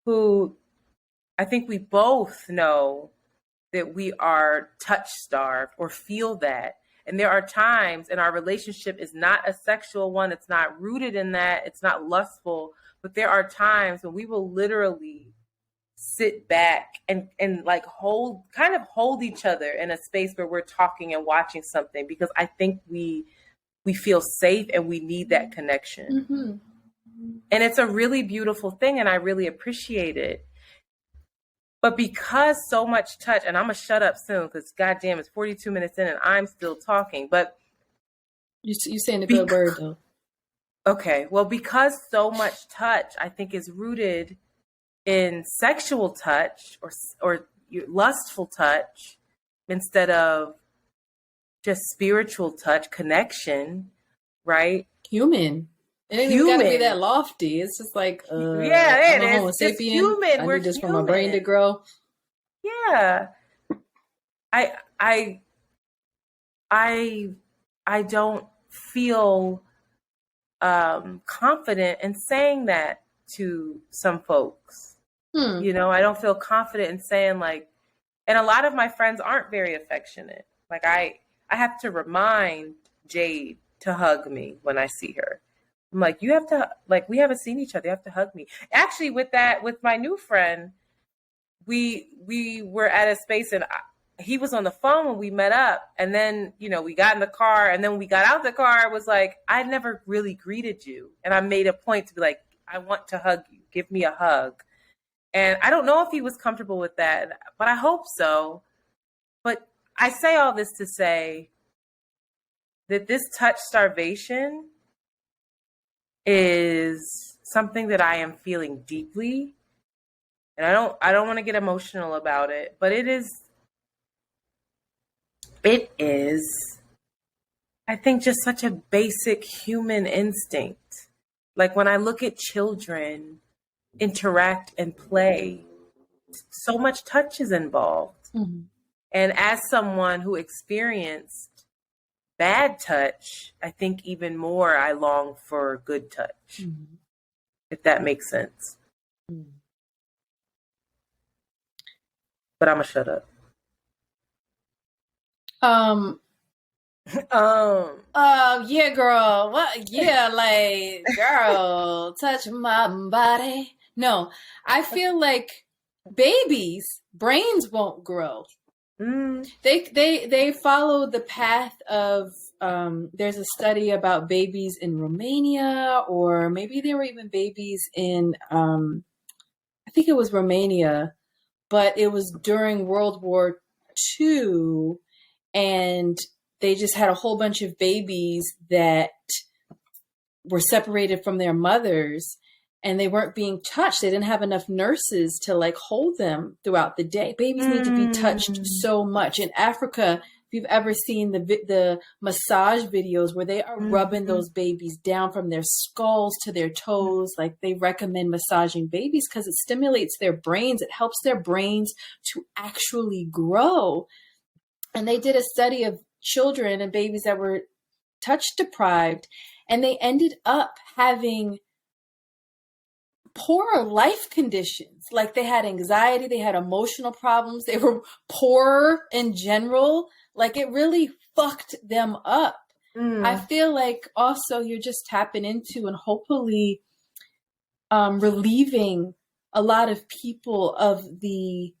S1: who I think we both know that we are touch starved or feel that. And there are times, and our relationship is not a sexual one. It's not rooted in that. It's not lustful. But there are times when we will literally sit back and like hold each other in a space where we're talking and watching something, because I think we feel safe and we need that connection. And it's a really beautiful thing, and I really appreciate it. But because so much touch, and I'm going to shut up soon because goddamn, it's 42 minutes in and I'm still talking. But
S2: you saying a good word though.
S1: Okay. Well, because so much touch, I think, is rooted in sexual touch or lustful touch instead of just spiritual touch, connection, right?
S2: Human. It ain't even gotta be that lofty. It's just like,
S1: it is.
S2: Homo sapien.
S1: Human.
S2: I need this for my brain to grow.
S1: Yeah. I don't feel confident in saying that to some folks. You know, I don't feel confident in saying like, and a lot of my friends aren't very affectionate. Like I have to remind Jade to hug me when I see her. I'm like, you have to, like, we haven't seen each other. You have to hug me. Actually, with my new friend, we were at a space and he was on the phone when we met up. And then, you know, we got in the car, and then when we got out the car, it was like, I never really greeted you. And I made a point to be like, I want to hug you. Give me a hug. And I don't know if he was comfortable with that, but I hope so. But I say all this to say that this touch starvation is something that I am feeling deeply. And I don't want to get emotional about it, but it is, I think, just such a basic human instinct. Like when I look at children interact and play, so much touch is involved. And as someone who experienced bad touch, I think even more I long for good touch, if that makes sense. But I'm gonna shut up.
S2: Yeah, girl. What? Yeah, like, girl, touch my body. No, I feel like babies' brains won't grow. They follow the path of, there's a study about babies in Romania, or maybe there were even babies in, I think it was Romania, but it was during World War II, and they just had a whole bunch of babies that were separated from their mothers and they weren't being touched. They didn't have enough nurses to like hold them throughout the day. Babies need to be touched so much. In Africa, if you've ever seen the massage videos where they are rubbing those babies down from their skulls to their toes, like they recommend massaging babies because it stimulates their brains. It helps their brains to actually grow. And they did a study of children and babies that were touch deprived, and they ended up having poorer life conditions. Like they had anxiety, they had emotional problems, they were poorer in general. Like it really fucked them up. I feel like also you're just tapping into and hopefully relieving a lot of people of the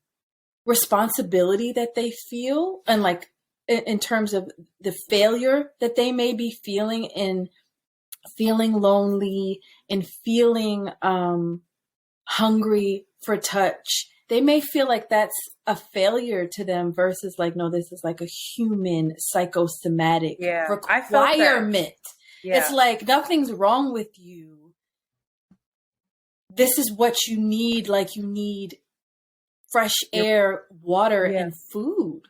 S2: responsibility that they feel, and like in terms of the failure that they may be feeling in feeling lonely and feeling hungry for touch. They may feel like that's a failure to them versus like, no, this is like a human psychosomatic requirement. It's like nothing's wrong with you. This is what you need. Like you need fresh air, water, and food.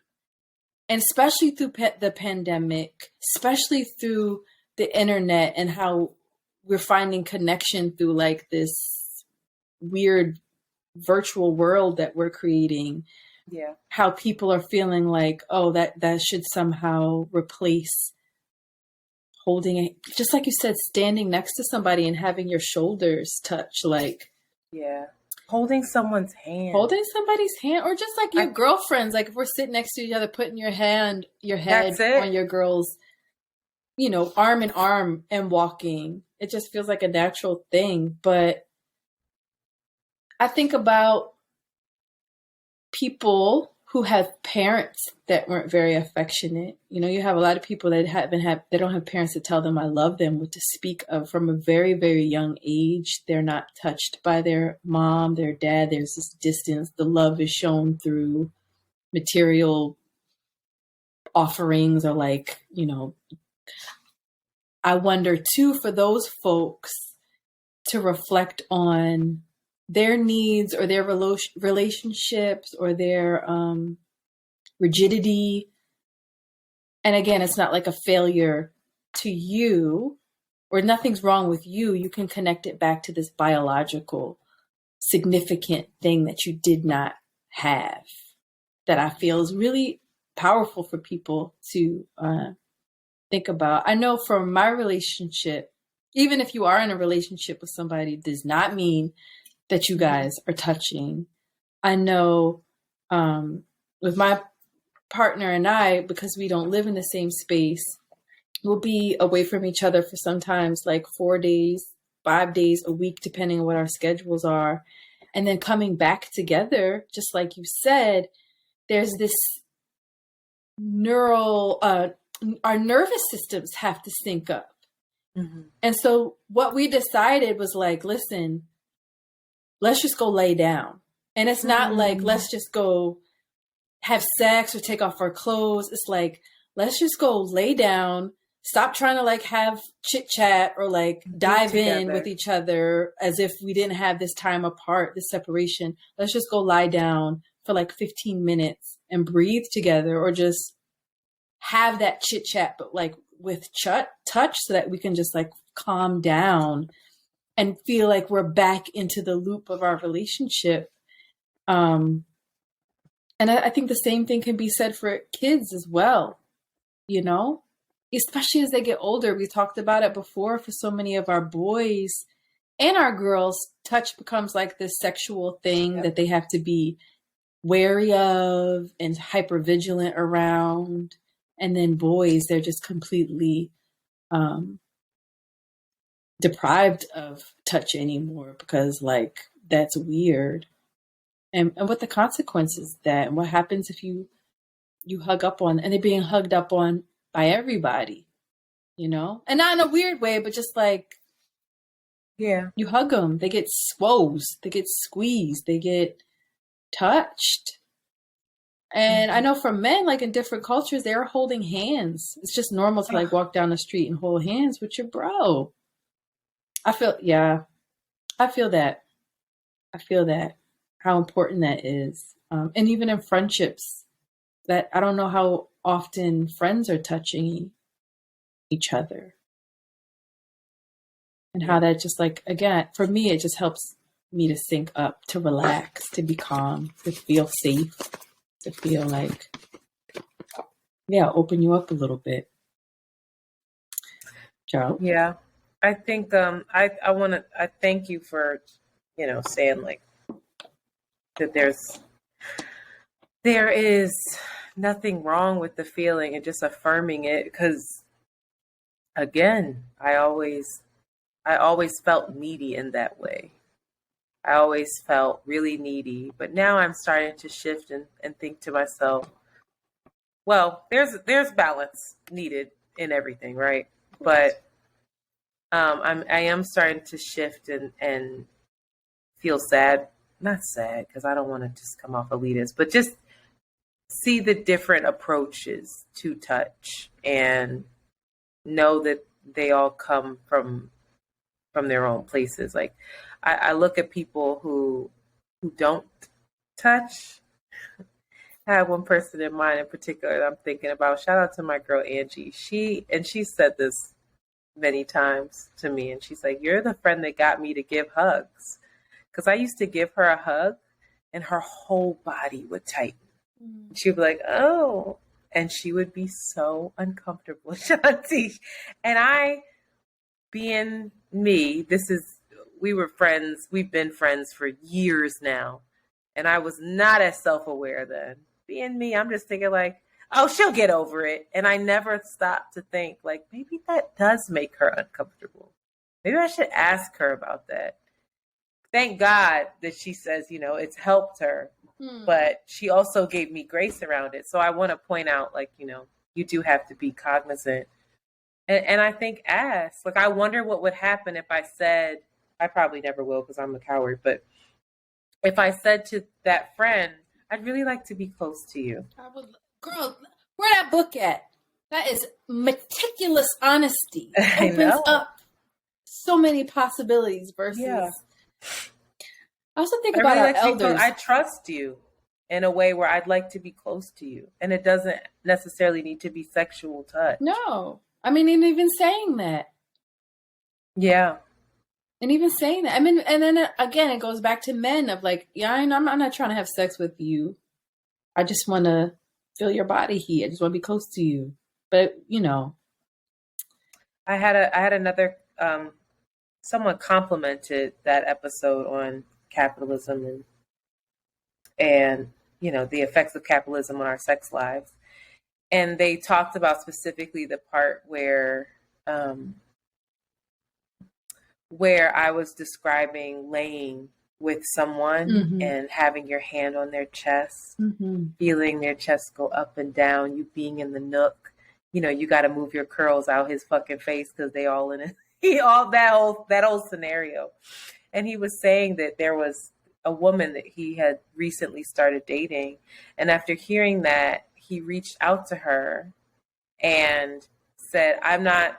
S2: And especially through the pandemic, especially through the internet and how we're finding connection through like this weird virtual world that we're creating. Yeah. How people are feeling like, oh, that should somehow replace holding just like you said, standing next to somebody and having your shoulders touch, like,
S1: holding someone's hand.
S2: Holding somebody's hand, or just like your girlfriends, like if we're sitting next to each other, putting your head on your girl's, arm in arm and walking. It just feels like a natural thing. But I think about people who have parents that weren't very affectionate. You have a lot of people that they don't have parents to tell them I love them, what to speak of from a very, very young age. They're not touched by their mom, their dad. There's this distance. The love is shown through material offerings or like, I wonder too, for those folks to reflect on their needs or their relationships or their rigidity. And again, it's not like a failure to you or nothing's wrong with you. You can connect it back to this biological significant thing that you did not have, that I feel is really powerful for people to think about. I know from my relationship, even if you are in a relationship with somebody, does not mean that you guys are touching. I know with my partner and I, because we don't live in the same space, we'll be away from each other for sometimes like 4 days, 5 days a week, depending on what our schedules are. And then coming back together, just like you said, there's this our nervous systems have to sync up. Mm-hmm. And so what we decided was like, listen, let's just go lay down. And it's not like, let's just go have sex or take off our clothes. It's like, let's just go lay down, stop trying to like have chit chat or like dive in with each other as if we didn't have this time apart, this separation. Let's just go lie down for like 15 minutes and breathe together, or just have that chit chat, but like with touch, so that we can just like calm down and feel like we're back into the loop of our relationship. And I think the same thing can be said for kids as well, especially as they get older. We talked about it before. For so many of our boys and our girls, touch becomes like this sexual thing that they have to be wary of and hypervigilant around. And then boys, they're just completely deprived of touch anymore because like that's weird. And what the consequences that, and what happens if you hug up on, and they're being hugged up on by everybody, and not in a weird way, but just like, you hug them, they get swole, they get squeezed, they get touched. And I know for men, like in different cultures, they're holding hands. It's just normal to like walk down the street and hold hands with your bro. I feel that. I feel that, how important that is. And even in friendships, that I don't know how often friends are touching each other, and how that just, like, again, for me, it just helps me to sync up, to relax, to be calm, to feel safe, to feel like, yeah, open you up a little bit. Joe?
S1: Yeah. I think I thank you for, saying like that there is nothing wrong with the feeling and just affirming it, because again, I always felt needy in that way. I always felt really needy, but now I'm starting to shift and think to myself, well, there's balance needed in everything, right? But I am starting to shift and feel sad, not sad because I don't want to just come off elitist, but just see the different approaches to touch and know that they all come from their own places. Like I look at people who don't touch. I have one person in mind in particular that I'm thinking about. Shout out to my girl Angie. She said this many times to me, and she's like, "You're the friend that got me to give hugs." Because I used to give her a hug, and her whole body would tighten. She'd be like, "Oh," and she would be so uncomfortable, Shanti. And I, being me, we were friends. We've been friends for years now. And I was not as self-aware then. Being me, I'm just thinking like, oh, she'll get over it. And I never stopped to think like, maybe that does make her uncomfortable. Maybe I should ask her about that. Thank God that she says, it's helped her. But she also gave me grace around it. So I want to point out, like, you do have to be cognizant. And I think ask. Like, I wonder what would happen if I said, I probably never will because I'm a coward, but if I said to that friend, I'd really like to be close to you.
S2: Girl, where that book at? That is meticulous honesty.
S1: I
S2: Opens
S1: know.
S2: up so many possibilities versus.
S1: Yeah.
S2: I also think about our elders.
S1: I trust you in a way where I'd like to be close to you. And it doesn't necessarily need to be sexual touch.
S2: No. I mean, and even saying that.
S1: Yeah.
S2: And even saying that. I mean, and then again, it goes back to men of like, yeah, I'm not trying to have sex with you. I just want to feel your body heat. I just want to be close to you. But,
S1: I had another, someone complimented that episode on capitalism and the effects of capitalism on our sex lives. And they talked about specifically the part where I was describing laying with someone and having your hand on their chest, feeling their chest go up and down, you being in the nook, you got to move your curls out his fucking face because they all in it. That whole scenario. And he was saying that there was a woman that he had recently started dating. And after hearing that, he reached out to her and said, I'm not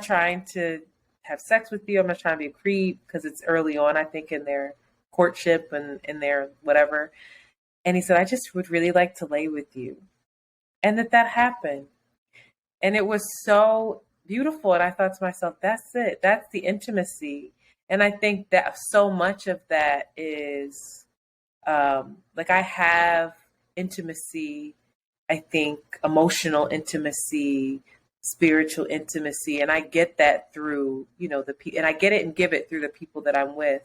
S1: trying to have sex with you. I'm not trying to be a creep, because it's early on, I think, in their courtship and in their whatever. And he said, I just would really like to lay with you. And that happened. And it was so beautiful. And I thought to myself, that's it. That's the intimacy. And I think that so much of that is like I have intimacy, I think emotional intimacy, spiritual intimacy. And I get that through, and I get it and give it through the people that I'm with.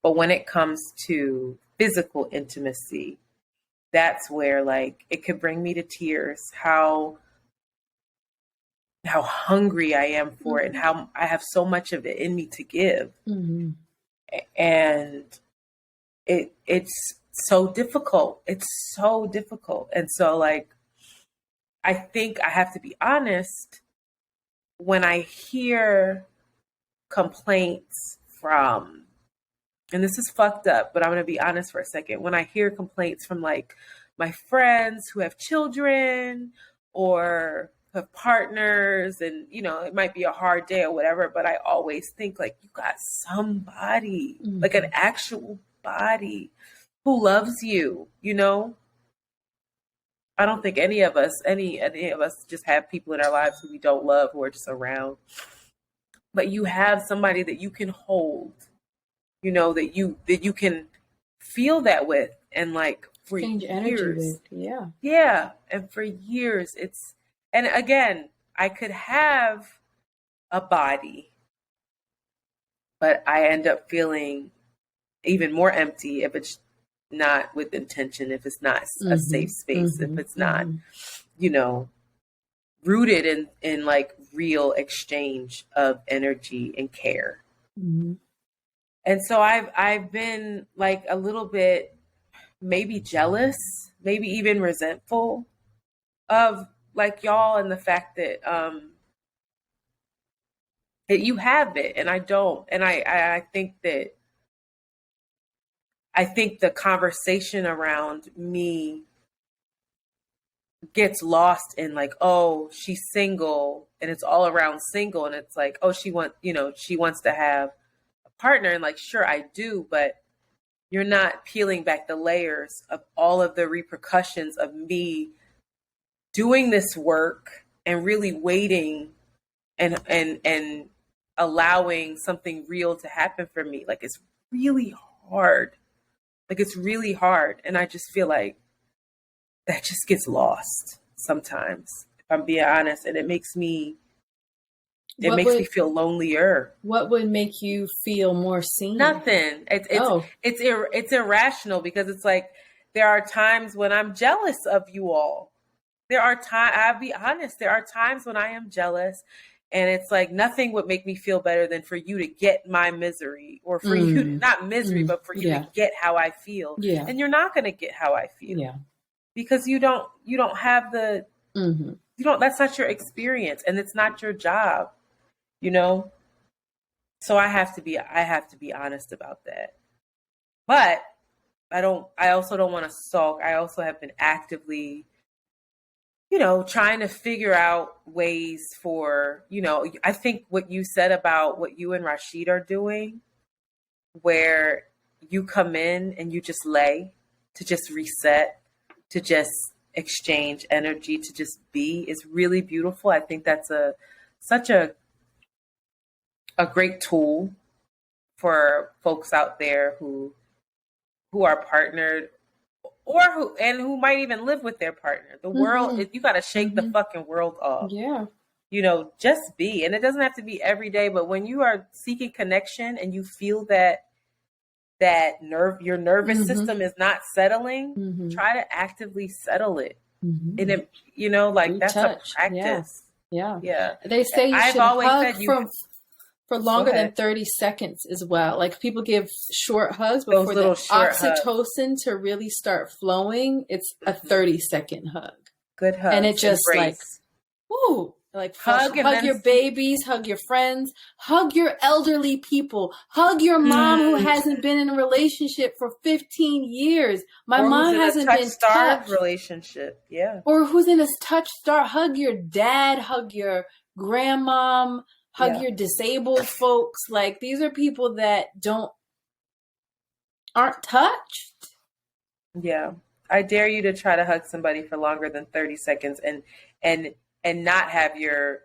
S1: But when it comes to physical intimacy, that's where like it could bring me to tears, how hungry I am for it and how I have so much of it in me to give. And it's so difficult. It's so difficult. And so like, I think I have to be honest when I hear complaints from, and this is fucked up, but I'm going to be honest for a second. When I hear complaints from like my friends who have children or have partners and, you know, it might be a hard day or whatever, but I always think like you got somebody, like an actual body who loves you, you know? I don't think any of us just have people in our lives who we don't love, who are just around. But you have somebody that you can hold, you know, that you can feel that with, and like for
S2: Change
S1: years.
S2: energy with, yeah.
S1: Yeah. And for years and again, I could have a body, but I end up feeling even more empty if it's not with intention, if it's not a safe space, if it's not, you know, rooted in like real exchange of energy and care. And so I've been like a little bit maybe jealous, maybe even resentful of like y'all, and the fact that that you have it and I don't. And I think the conversation around me gets lost in like, oh, she's single, and it's all around single, and it's like, oh, she wants to have a partner, and like, sure, I do, but you're not peeling back the layers of all of the repercussions of me doing this work and really waiting and allowing something real to happen for me. Like, it's really hard. Like, it's really hard. And I just feel like that just gets lost sometimes, if I'm being honest. And it makes me feel lonelier.
S2: What would make you feel more seen?
S1: Nothing. It's irrational, because it's like, there are times when I'm jealous of you all. I'll be honest, there are times when I am jealous, and it's like nothing would make me feel better than for you to get my misery, or for you, not misery, but for you to get how I feel. Yeah. And you're not going to get how I feel. Yeah. Because you don't have the, that's not your experience, and it's not your job, you know? So I have to be honest about that. But I also don't want to sulk. I also have been actively, you know, trying to figure out ways for, you know, I think what you said about what you and Rashid are doing, where you come in and you just lay to just reset, to just exchange energy, to just be, is really beautiful. I think that's such a great tool for folks out there who are partnered, or who might even live with their partner. The world, you got to shake the fucking world off. Yeah. You know, just be. And it doesn't have to be every day, but when you are seeking connection and you feel that your nervous system is not settling, try to actively settle it. And it, you know, like, that's a practice. Yeah.
S2: They say you should hug for longer than 30 seconds as well. Like, people give short hugs, but for the oxytocin to really start flowing, it's a 30-second hug.
S1: Good hug.
S2: And it just like, woo, like hug your babies, hug your friends, hug your elderly people, hug your mom who hasn't been in a relationship for 15 years. My mom hasn't been touched.
S1: Relationship, yeah.
S2: Or who's in a touch star. Hug your dad, hug your grandmom, hug your disabled folks. Like, these are people that aren't touched.
S1: Yeah. I dare you to try to hug somebody for longer than 30 seconds and not have your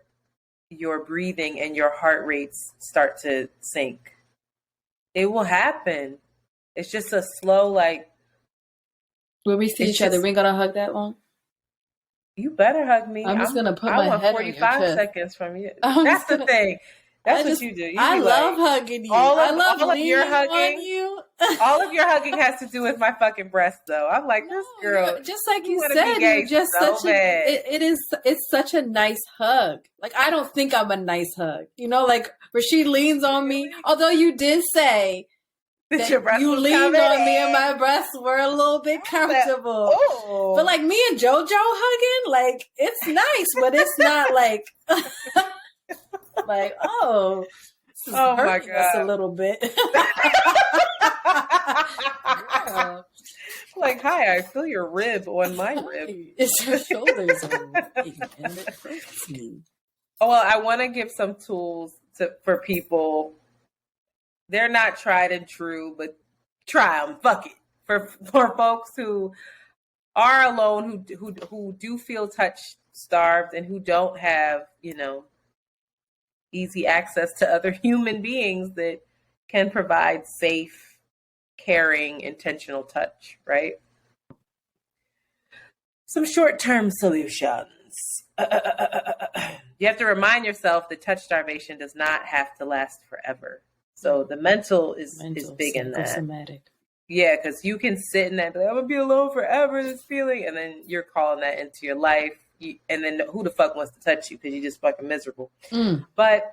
S1: breathing and your heart rates start to sink. It will happen. It's just a slow, like,
S2: when we see each other, we ain't gonna hug that long.
S1: You better hug me.
S2: I'm just gonna put my head
S1: 45 seconds from you. That's the thing. That's what you do.
S2: I love hugging you. I love all of your hugging. On you.
S1: All of your hugging has to do with my fucking breast, though. I'm like, this girl.
S2: Just like you said, you're just such it's such a nice hug. Like, I don't think I'm a nice hug. You know, like, Rashid leans on me. Although you did say that you leaned on me and my breasts were a little bit comfortable. But like, me and JoJo hugging, like, it's nice, but it's not like like, this is hurting us a little bit. Girl.
S1: Like, hi, I feel your rib on my rib.
S2: It's your shoulders are working and it hurts me.
S1: Oh, well, I want to give some tools for people. They're not tried and true, but try them. Fuck it. For folks who are alone, who do feel touch starved and who don't have, easy access to other human beings that can provide safe, caring, intentional touch, right? Some short-term solutions. You have to remind yourself that touch starvation does not have to last forever. So the mental is big in that.
S2: Psychosomatic.
S1: Yeah, because you can sit in that and be like, I'm going to be alone forever, this feeling, and then you're calling that into your life. And then who the fuck wants to touch you because you're just fucking miserable. But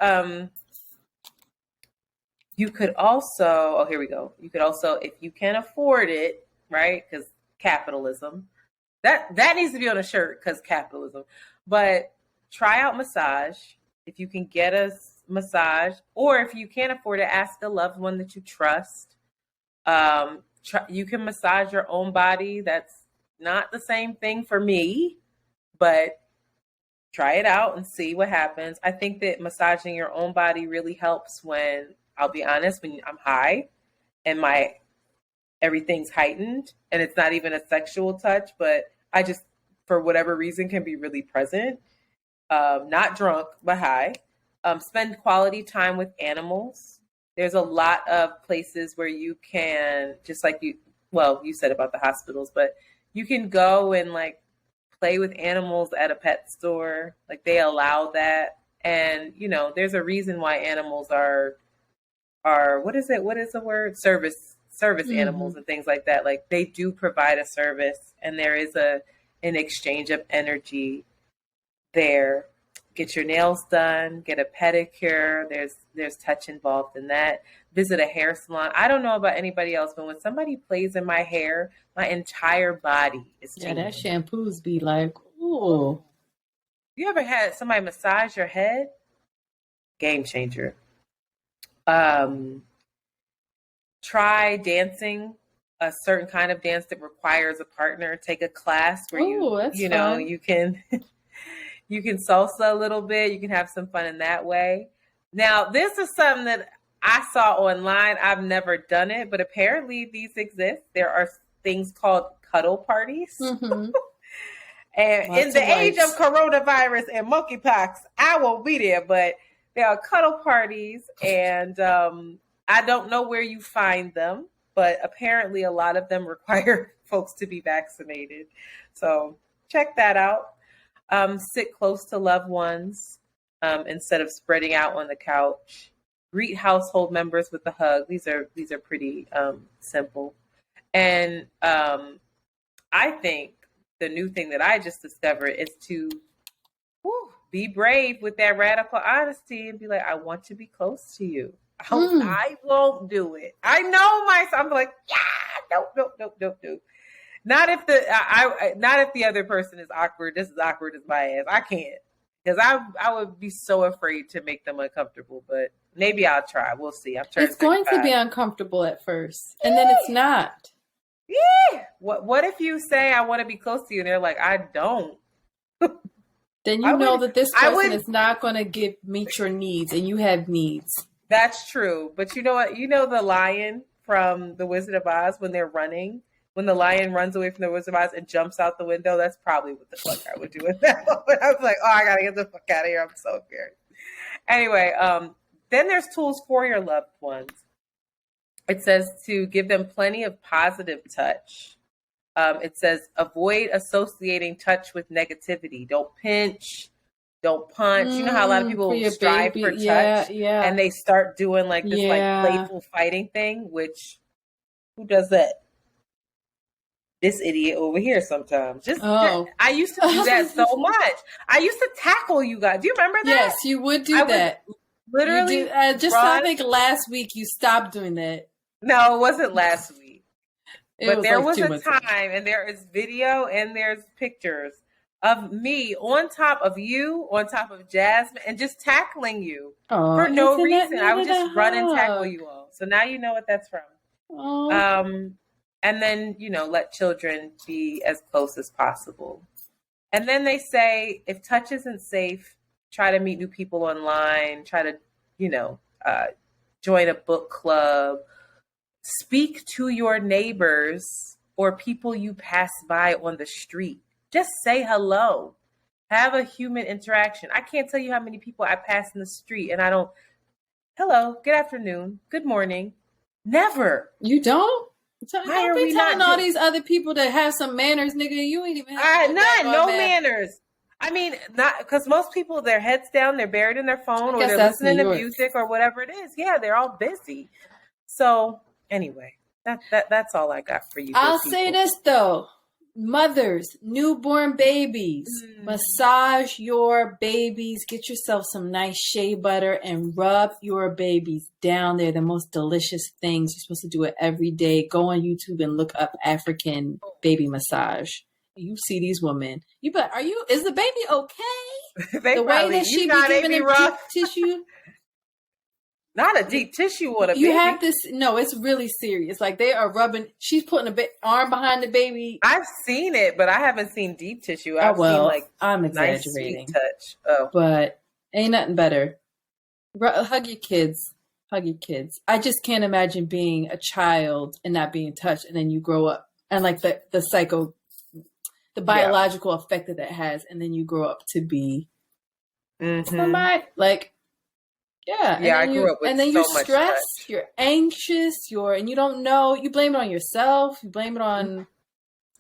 S1: you could also, here we go. You could also, if you can afford it, right? Because capitalism, that needs to be on a shirt because capitalism. But try out massage. If you can get a massage, or if you can't afford it, ask a loved one that you trust. You can massage your own body. That's not the same thing for me, but try it out and see what happens. I think that massaging your own body really helps when, I'll be honest, when I'm high and everything's heightened and it's not even a sexual touch, but I just, for whatever reason, can be really present. Not drunk, but high. Spend quality time with animals. There's a lot of places where you can, just like you said about the hospitals, but you can go and like play with animals at a pet store. Like they allow that. And, there's a reason why animals are what is it? What is the word? Service animals and things like that. Like they do provide a service and there is an exchange of energy there. Get your nails done, get a pedicure. There's touch involved in that. Visit a hair salon. I don't know about anybody else, but when somebody plays in my hair, my entire body is changing.
S2: Yeah, that shampoos be like, ooh.
S1: You ever had somebody massage your head? Game changer. Try dancing, a certain kind of dance that requires a partner. Take a class where
S2: fun.
S1: you can you can salsa a little bit. You can have some fun in that way. Now, this is something that I saw online. I've never done it, but apparently these exist. There are things called cuddle parties. And in the age of coronavirus and monkeypox, I won't be there, but there are cuddle parties, and I don't know where you find them, but apparently a lot of them require folks to be vaccinated. So check that out. Sit close to loved ones instead of spreading out on the couch. Greet household members with a hug. These are pretty simple. And I think the new thing that I just discovered is to be brave with that radical honesty and be like, I want to be close to you. I won't do it. I know myself. I'm like, yeah, nope. Not if the other person is awkward. This is awkward as my ass. I can't, because I would be so afraid to make them uncomfortable. But maybe I'll try. We'll see.
S2: It's going to be uncomfortable at first, and then it's not.
S1: Yeah. What if you say I want to be close to you, and they're like, I don't.
S2: Then you know that this person is not going to meet your needs, and you have needs.
S1: That's true. But you know what? You know the lion from The Wizard of Oz when they're running? When the lion runs away from the Wizard of Oz and jumps out the window, that's probably what the fuck I would do in that moment. I was like, I gotta get the fuck out of here. I'm so scared. Anyway, then there's tools for your loved ones. It says to give them plenty of positive touch. It says avoid associating touch with negativity. Don't pinch. Don't punch. You know how a lot of people strive for touch, and they start doing like this like playful fighting thing. Which who does that? This idiot over here sometimes. I used to do that so much. I used to tackle you guys. Do you remember that?
S2: Yes, you would do that.
S1: Literally,
S2: I think last week you stopped doing that.
S1: No, it wasn't last week. But there was a time, and there is video and there's pictures of me on top of you, on top of Jasmine, and just tackling you for no reason. I would just run and tackle you all. So now you know what that's from.
S2: Oh.
S1: And then, let children be as close as possible. And then they say, if touch isn't safe, try to meet new people online, try to, join a book club, speak to your neighbors or people you pass by on the street. Just say hello. Have a human interaction. I can't tell you how many people I pass in the street and I don't, hello, good afternoon, good morning. Never.
S2: You don't?
S1: Why
S2: don't
S1: are
S2: be
S1: we
S2: telling
S1: not
S2: all these other people to have some manners, nigga. You ain't even have
S1: no manners. I mean, not because most people, their heads down, they're buried in their phone, or they're listening to music or whatever it is. Yeah, they're all busy. So anyway, that's all I got for you.
S2: I'll say this though. Mothers, newborn babies, massage your babies. Get yourself some nice shea butter and rub your babies down. They're the most delicious things. You're supposed to do it every day. Go on YouTube and look up African baby massage. You see these women. You be like, is the baby okay? The way that she be giving them deep tissue.
S1: Not a deep tissue on a baby.
S2: You have this. No, it's really serious. Like they are rubbing. She's putting arm behind the baby.
S1: I've seen it, but I haven't seen deep tissue. I've seen
S2: I'm exaggerating.
S1: Nice touch. Oh,
S2: but ain't nothing better. Hug your kids. Hug your kids. I just can't imagine being a child and not being touched, and then you grow up and like the biological effect that has, and then you grow up to be somebody like. Yeah,
S1: I grew up with
S2: and then
S1: so
S2: you're
S1: much
S2: stressed,
S1: touch.
S2: You're anxious, and you don't know. You blame it on yourself. You blame it on,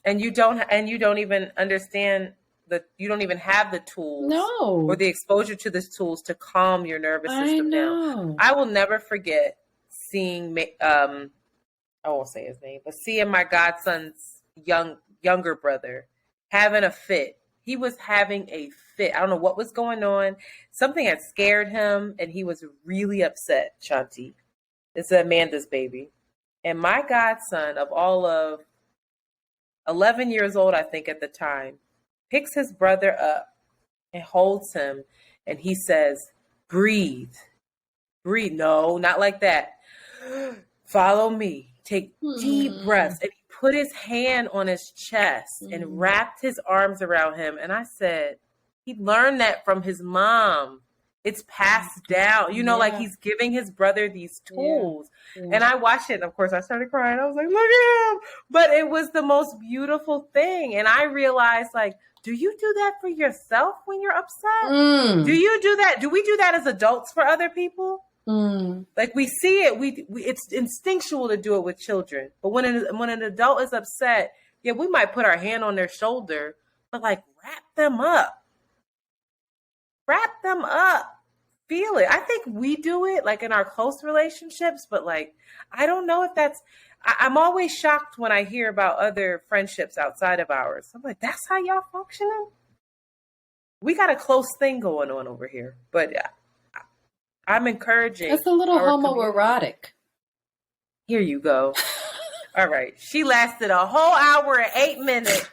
S1: and you don't even understand you don't even have the tools, or the exposure to the tools to calm your nervous system down. I will never forget seeing I won't say his name, but seeing my godson's younger brother having a fit. He was having a fit. I don't know what was going on. Something had scared him, and he was really upset, Shanti. It's Amanda's baby. And my godson, of all of 11 years old, I think at the time, picks his brother up and holds him, and he says, breathe. Breathe. No, not like that. Follow me. Take deep breaths. And put his hand on his chest and wrapped his arms around him. And I said, he learned that from his mom. It's passed down, like he's giving his brother these tools. Yeah. And I watched it. And of course I started crying. I was like, look at him. But it was the most beautiful thing. And I realized, like, do you do that for yourself when you're upset? Do you do that? Do we do that as adults for other people? Like we see it, it's instinctual to do it with children. But when an adult is upset, we might put our hand on their shoulder, but like wrap them up. Feel it. I think we do it like in our close relationships, but like I don't know if that's. I'm always shocked when I hear about other friendships outside of ours. I'm like, that's how y'all functioning? We got a close thing going on over here, but. I'm encouraging.
S2: It's a little homoerotic.
S1: Here you go. All right. She lasted a whole hour and 8 minutes.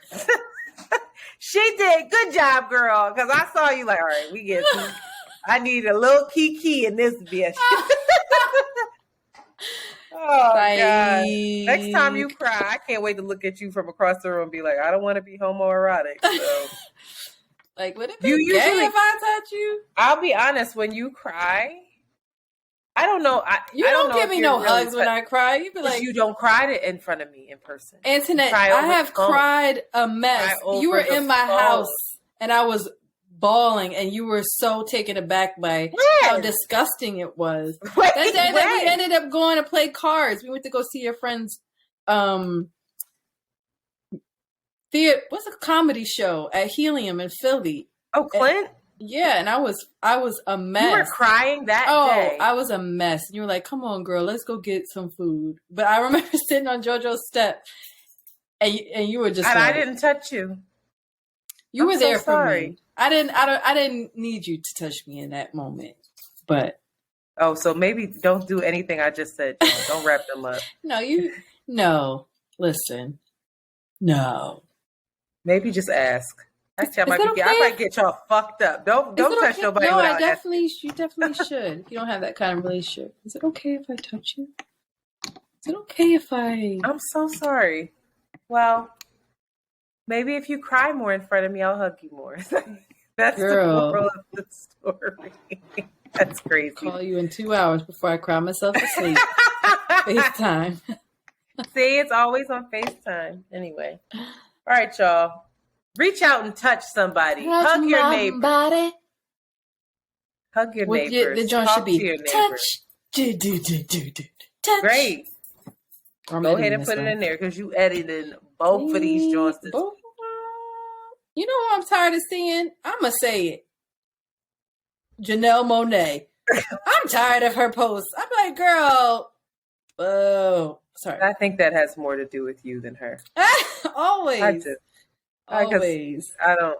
S1: She did. Good job, girl. Because I saw you like, all right, we get some. I need a little kiki in this bitch. Oh, God. Next time you cry, I can't wait to look at you from across the room and be like, I don't want to be homoerotic. So.
S2: Like, would it be gay if I touch you?
S1: I'll be honest. When you cry, I don't know.
S2: You don't give me no hugs when I cry. You be like,
S1: you don't cry in front of me in person.
S2: Antoinette, I have cried a mess. You were in my house, and I was bawling, and you were so taken aback by how disgusting it was. That day that we ended up going to play cards. We went to go see your friend's what's a comedy show at Helium in Philly.
S1: Oh, Clint?
S2: And I was a mess.
S1: You were crying that day.
S2: I was a mess. And you were like, come on, girl, let's go get some food. But I remember sitting on JoJo's step and you were just
S1: I didn't touch you.
S2: You were there for me. I didn't need you to touch me in that moment. But
S1: so maybe don't do anything I just said, John. Don't wrap them up.
S2: Listen. No.
S1: Maybe just ask. I might get y'all fucked up. Don't touch nobody.
S2: No, you definitely should. If you don't have that kind of relationship, is it okay if I touch you? Is it okay if I...
S1: I'm so sorry. Well, maybe if you cry more in front of me, I'll hug you more. That's
S2: Girl.
S1: the moral of the story. That's crazy.
S2: Call you in 2 hours before I cry myself to sleep. FaceTime.
S1: See, it's always on FaceTime. Anyway. All right, y'all. Reach out and touch somebody. Hug your neighbor.
S2: Body.
S1: Hug your neighbors.
S2: The joint
S1: Talk
S2: should be
S1: to your
S2: touch. Touch.
S1: Great.
S2: I'm
S1: Go ahead
S2: editing
S1: and
S2: this
S1: put
S2: one.
S1: it in there because you edited both of these joints.
S2: You know what I'm tired of seeing? I'm going to say it. Janelle Monáe. I'm tired of her posts. I'm like, girl. Oh, sorry.
S1: I think that has more to do with you than her.
S2: Always.
S1: I do.
S2: Always.
S1: I don't.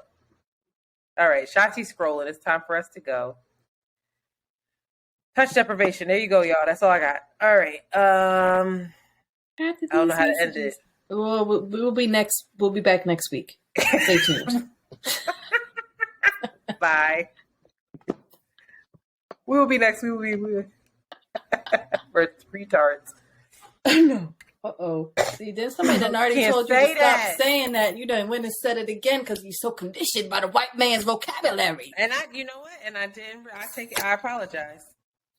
S1: All right, Shanti's scrolling. It's time for us to go. Touch deprivation. There you go, y'all. That's all I got. All right. I don't know how to end it.
S2: Well, we'll be next. We'll be back next week. Stay tuned.
S1: Bye. We will be next. We will be for retards.
S2: I know. Uh-oh. See, then somebody done already told you to stop saying that. You done went and said it again because you're so conditioned by the white man's vocabulary.
S1: And you know what? And I didn't. I take it. I apologize.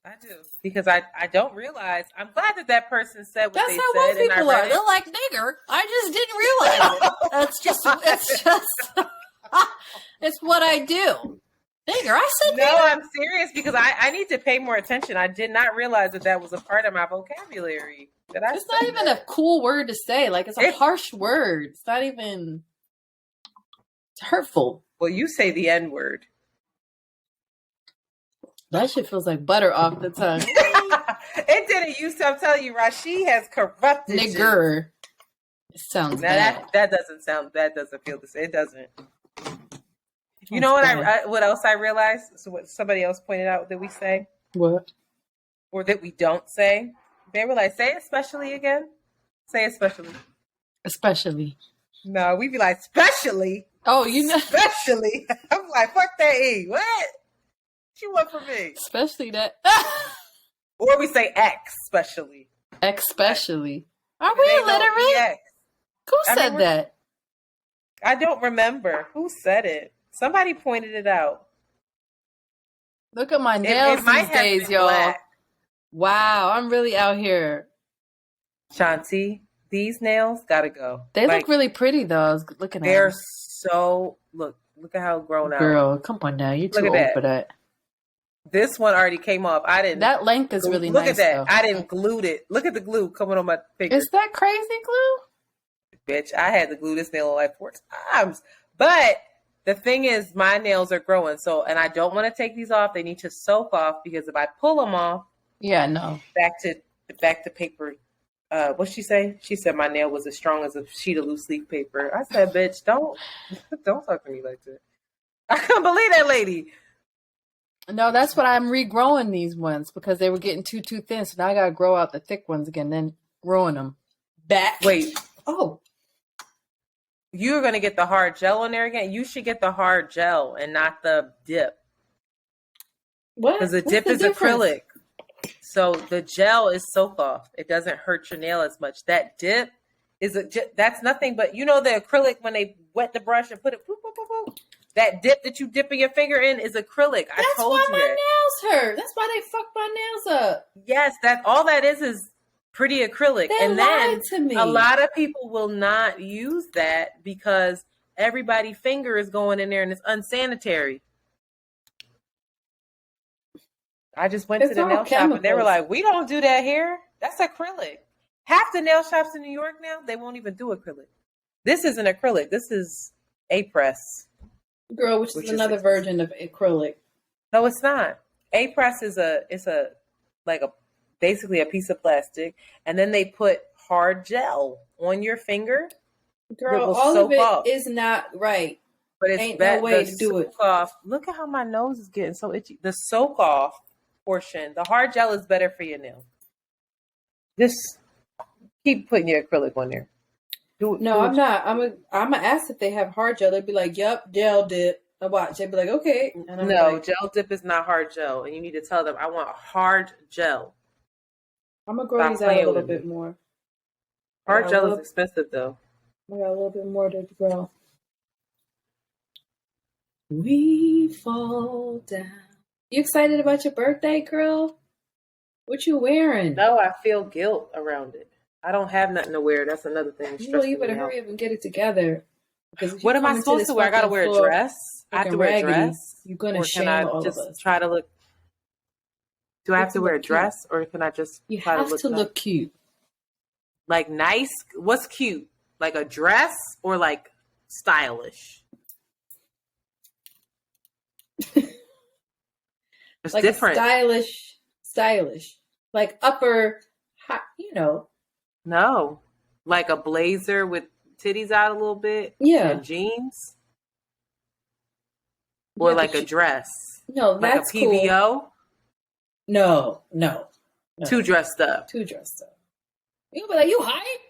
S1: I do because I don't realize. I'm glad that person said what
S2: That's
S1: they
S2: how
S1: said.
S2: most people are. They're like, nigger. I just didn't realize it. It's just. It's what I do. Nigger. I said nigger.
S1: No, I'm serious because I need to pay more attention. I did not realize that was a part of my vocabulary.
S2: It's not even a cool word to say. Like, it's a harsh word. It's not even... It's hurtful.
S1: Well, you say the N-word.
S2: That shit feels like butter off the tongue.
S1: It didn't used to. I'm telling you, Rashi has corrupted
S2: nigger. It sounds bad.
S1: That doesn't sound... That doesn't feel the same. It doesn't. You know what? What else I realized? So what somebody else pointed out that we say?
S2: What?
S1: Or that we don't say? They were like, say especially again. Say especially.
S2: Especially.
S1: No, we be like, especially.
S2: Oh, you know.
S1: Especially. I'm like, fuck that E. What? She want from me.
S2: Especially that.
S1: Or we say X, especially.
S2: Especially. Are we illiterate? Who said that?
S1: I don't remember. Who said it? Somebody pointed it out.
S2: Look at my nails these days, y'all. Black. Wow, I'm really out here.
S1: Shanti, these nails gotta go.
S2: They look really pretty though. I was looking at them.
S1: They're so look at how grown out.
S2: Girl, come on now. You're too old for that.
S1: This one already came off. I didn't.
S2: That length is really nice.
S1: Look at that.
S2: Though.
S1: I didn't glue it. Look at the glue coming on my finger.
S2: Is that crazy glue?
S1: Bitch, I had to glue this nail like 4 times. But the thing is, my nails are growing. So, and I don't want to take these off. They need to soak off because if I pull them off,
S2: yeah, no.
S1: Back to paper. What'd she say? She said my nail was as strong as a sheet of loose leaf paper. I said, bitch, don't talk to me like that. I couldn't believe that lady.
S2: No, that's what I'm regrowing these ones because they were getting too thin. So now I gotta grow out the thick ones again, then growing them back.
S1: Wait.
S2: Oh.
S1: You're gonna get the hard gel on there again? You should get the hard gel and not the dip.
S2: What?
S1: Because the dip is acrylic. So the gel is soak off. It doesn't hurt your nail as much. That dip is that's nothing but, you know, the acrylic when they wet the brush and put it, boop, boop, boop, boop. That dip that you dipping your finger in is acrylic. I told you that. That's why
S2: my nails hurt. That's why they fucked my nails up.
S1: Yes, all that is pretty acrylic.
S2: They
S1: and then
S2: to me.
S1: A lot of people will not use that because everybody's finger is going in there and it's unsanitary. I just went to the nail shop and they were like, we don't do that here. That's acrylic. Half the nail shops in New York now, they won't even do acrylic. This isn't acrylic. This is A-Press.
S2: Girl, which is another version of acrylic.
S1: No, it's not. A-Press is basically a piece of plastic. And then they put hard gel on your finger.
S2: Girl, all of it is not right.
S1: But it's
S2: ain't no way to do it.
S1: Off. Look at how my nose is getting so itchy. The soak off portion, the hard gel is better for your nail. Just keep putting your acrylic on there.
S2: I'm not. I'm gonna ask if they have hard gel. They'd be like, "Yep, gel dip." I watch. They'd be like, "Okay."
S1: No, gel dip is not hard gel, and you need to tell them, "I want hard gel."
S2: I'm gonna grow
S1: Stop
S2: these out a
S1: playing
S2: little
S1: with me.
S2: bit more.
S1: Hard gel is expensive though.
S2: I got a little bit more to grow. We fall down. You excited about your birthday, girl? What you wearing?
S1: No, I feel guilt around it. I don't have nothing to wear. That's another thing.
S2: Well, you better hurry up and get it together. Because if you
S1: What am
S2: come
S1: I
S2: into
S1: supposed
S2: this
S1: to wear? I gotta
S2: fucking
S1: wear a
S2: floor
S1: dress. I have to
S2: looking
S1: wear a
S2: raggedy,
S1: dress.
S2: you're gonna
S1: Or
S2: shame
S1: can I
S2: all
S1: just
S2: of us.
S1: try to look? Do I have to wear a dress, or can I just
S2: You
S1: try
S2: have
S1: to look?
S2: to
S1: nice?
S2: look cute.
S1: Like nice. What's cute? Like a dress or like stylish? It's
S2: Like
S1: different.
S2: a stylish, like upper, you know.
S1: No, like a blazer with titties out a little bit.
S2: Yeah.
S1: And jeans. Or
S2: Yeah,
S1: like a dress.
S2: No,
S1: like
S2: that's
S1: a PVO.
S2: cool. No.
S1: Too dressed up.
S2: Too dressed up. You'll be like, you hype?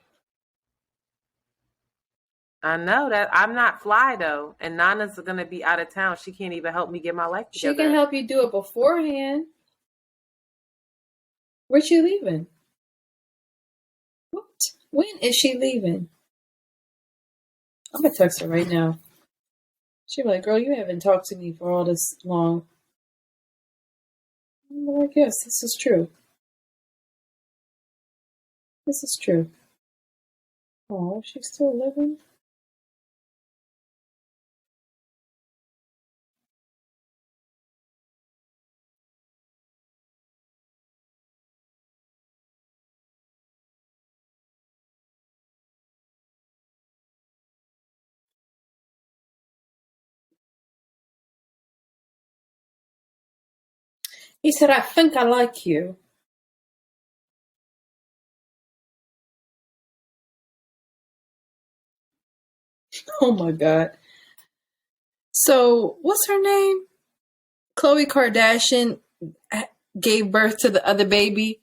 S1: I know that I'm not fly though, and Nana's gonna be out of town. She can't even help me get my life together.
S2: She can help you do it beforehand. Where's she leaving? What? When is she leaving? I'm gonna text her right now. She'll be like, girl, you haven't talked to me for all this long. Well, I guess this is true. This is true. Oh, she's still living? He said, I think I like you. Oh my God. So, what's her name? Khloe Kardashian gave birth to the other baby.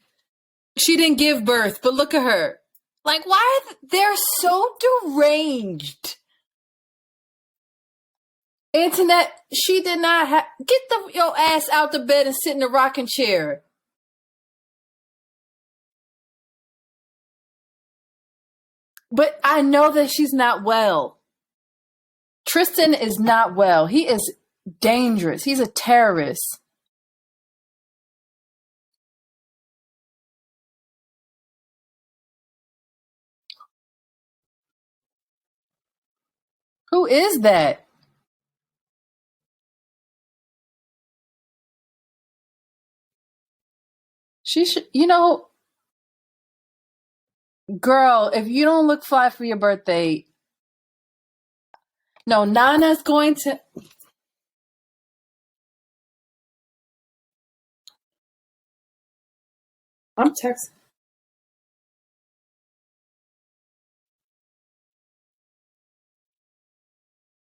S2: She didn't give birth, but look at her. Like, why they're so deranged? Antoinette, she did not have... Get your ass out the bed and sit in the rocking chair. But I know that she's not well. Tristan is not well. He is dangerous. He's a terrorist. Who is that? She should, girl, if you don't look fly for your birthday, no, Nana's going to. I'm texting.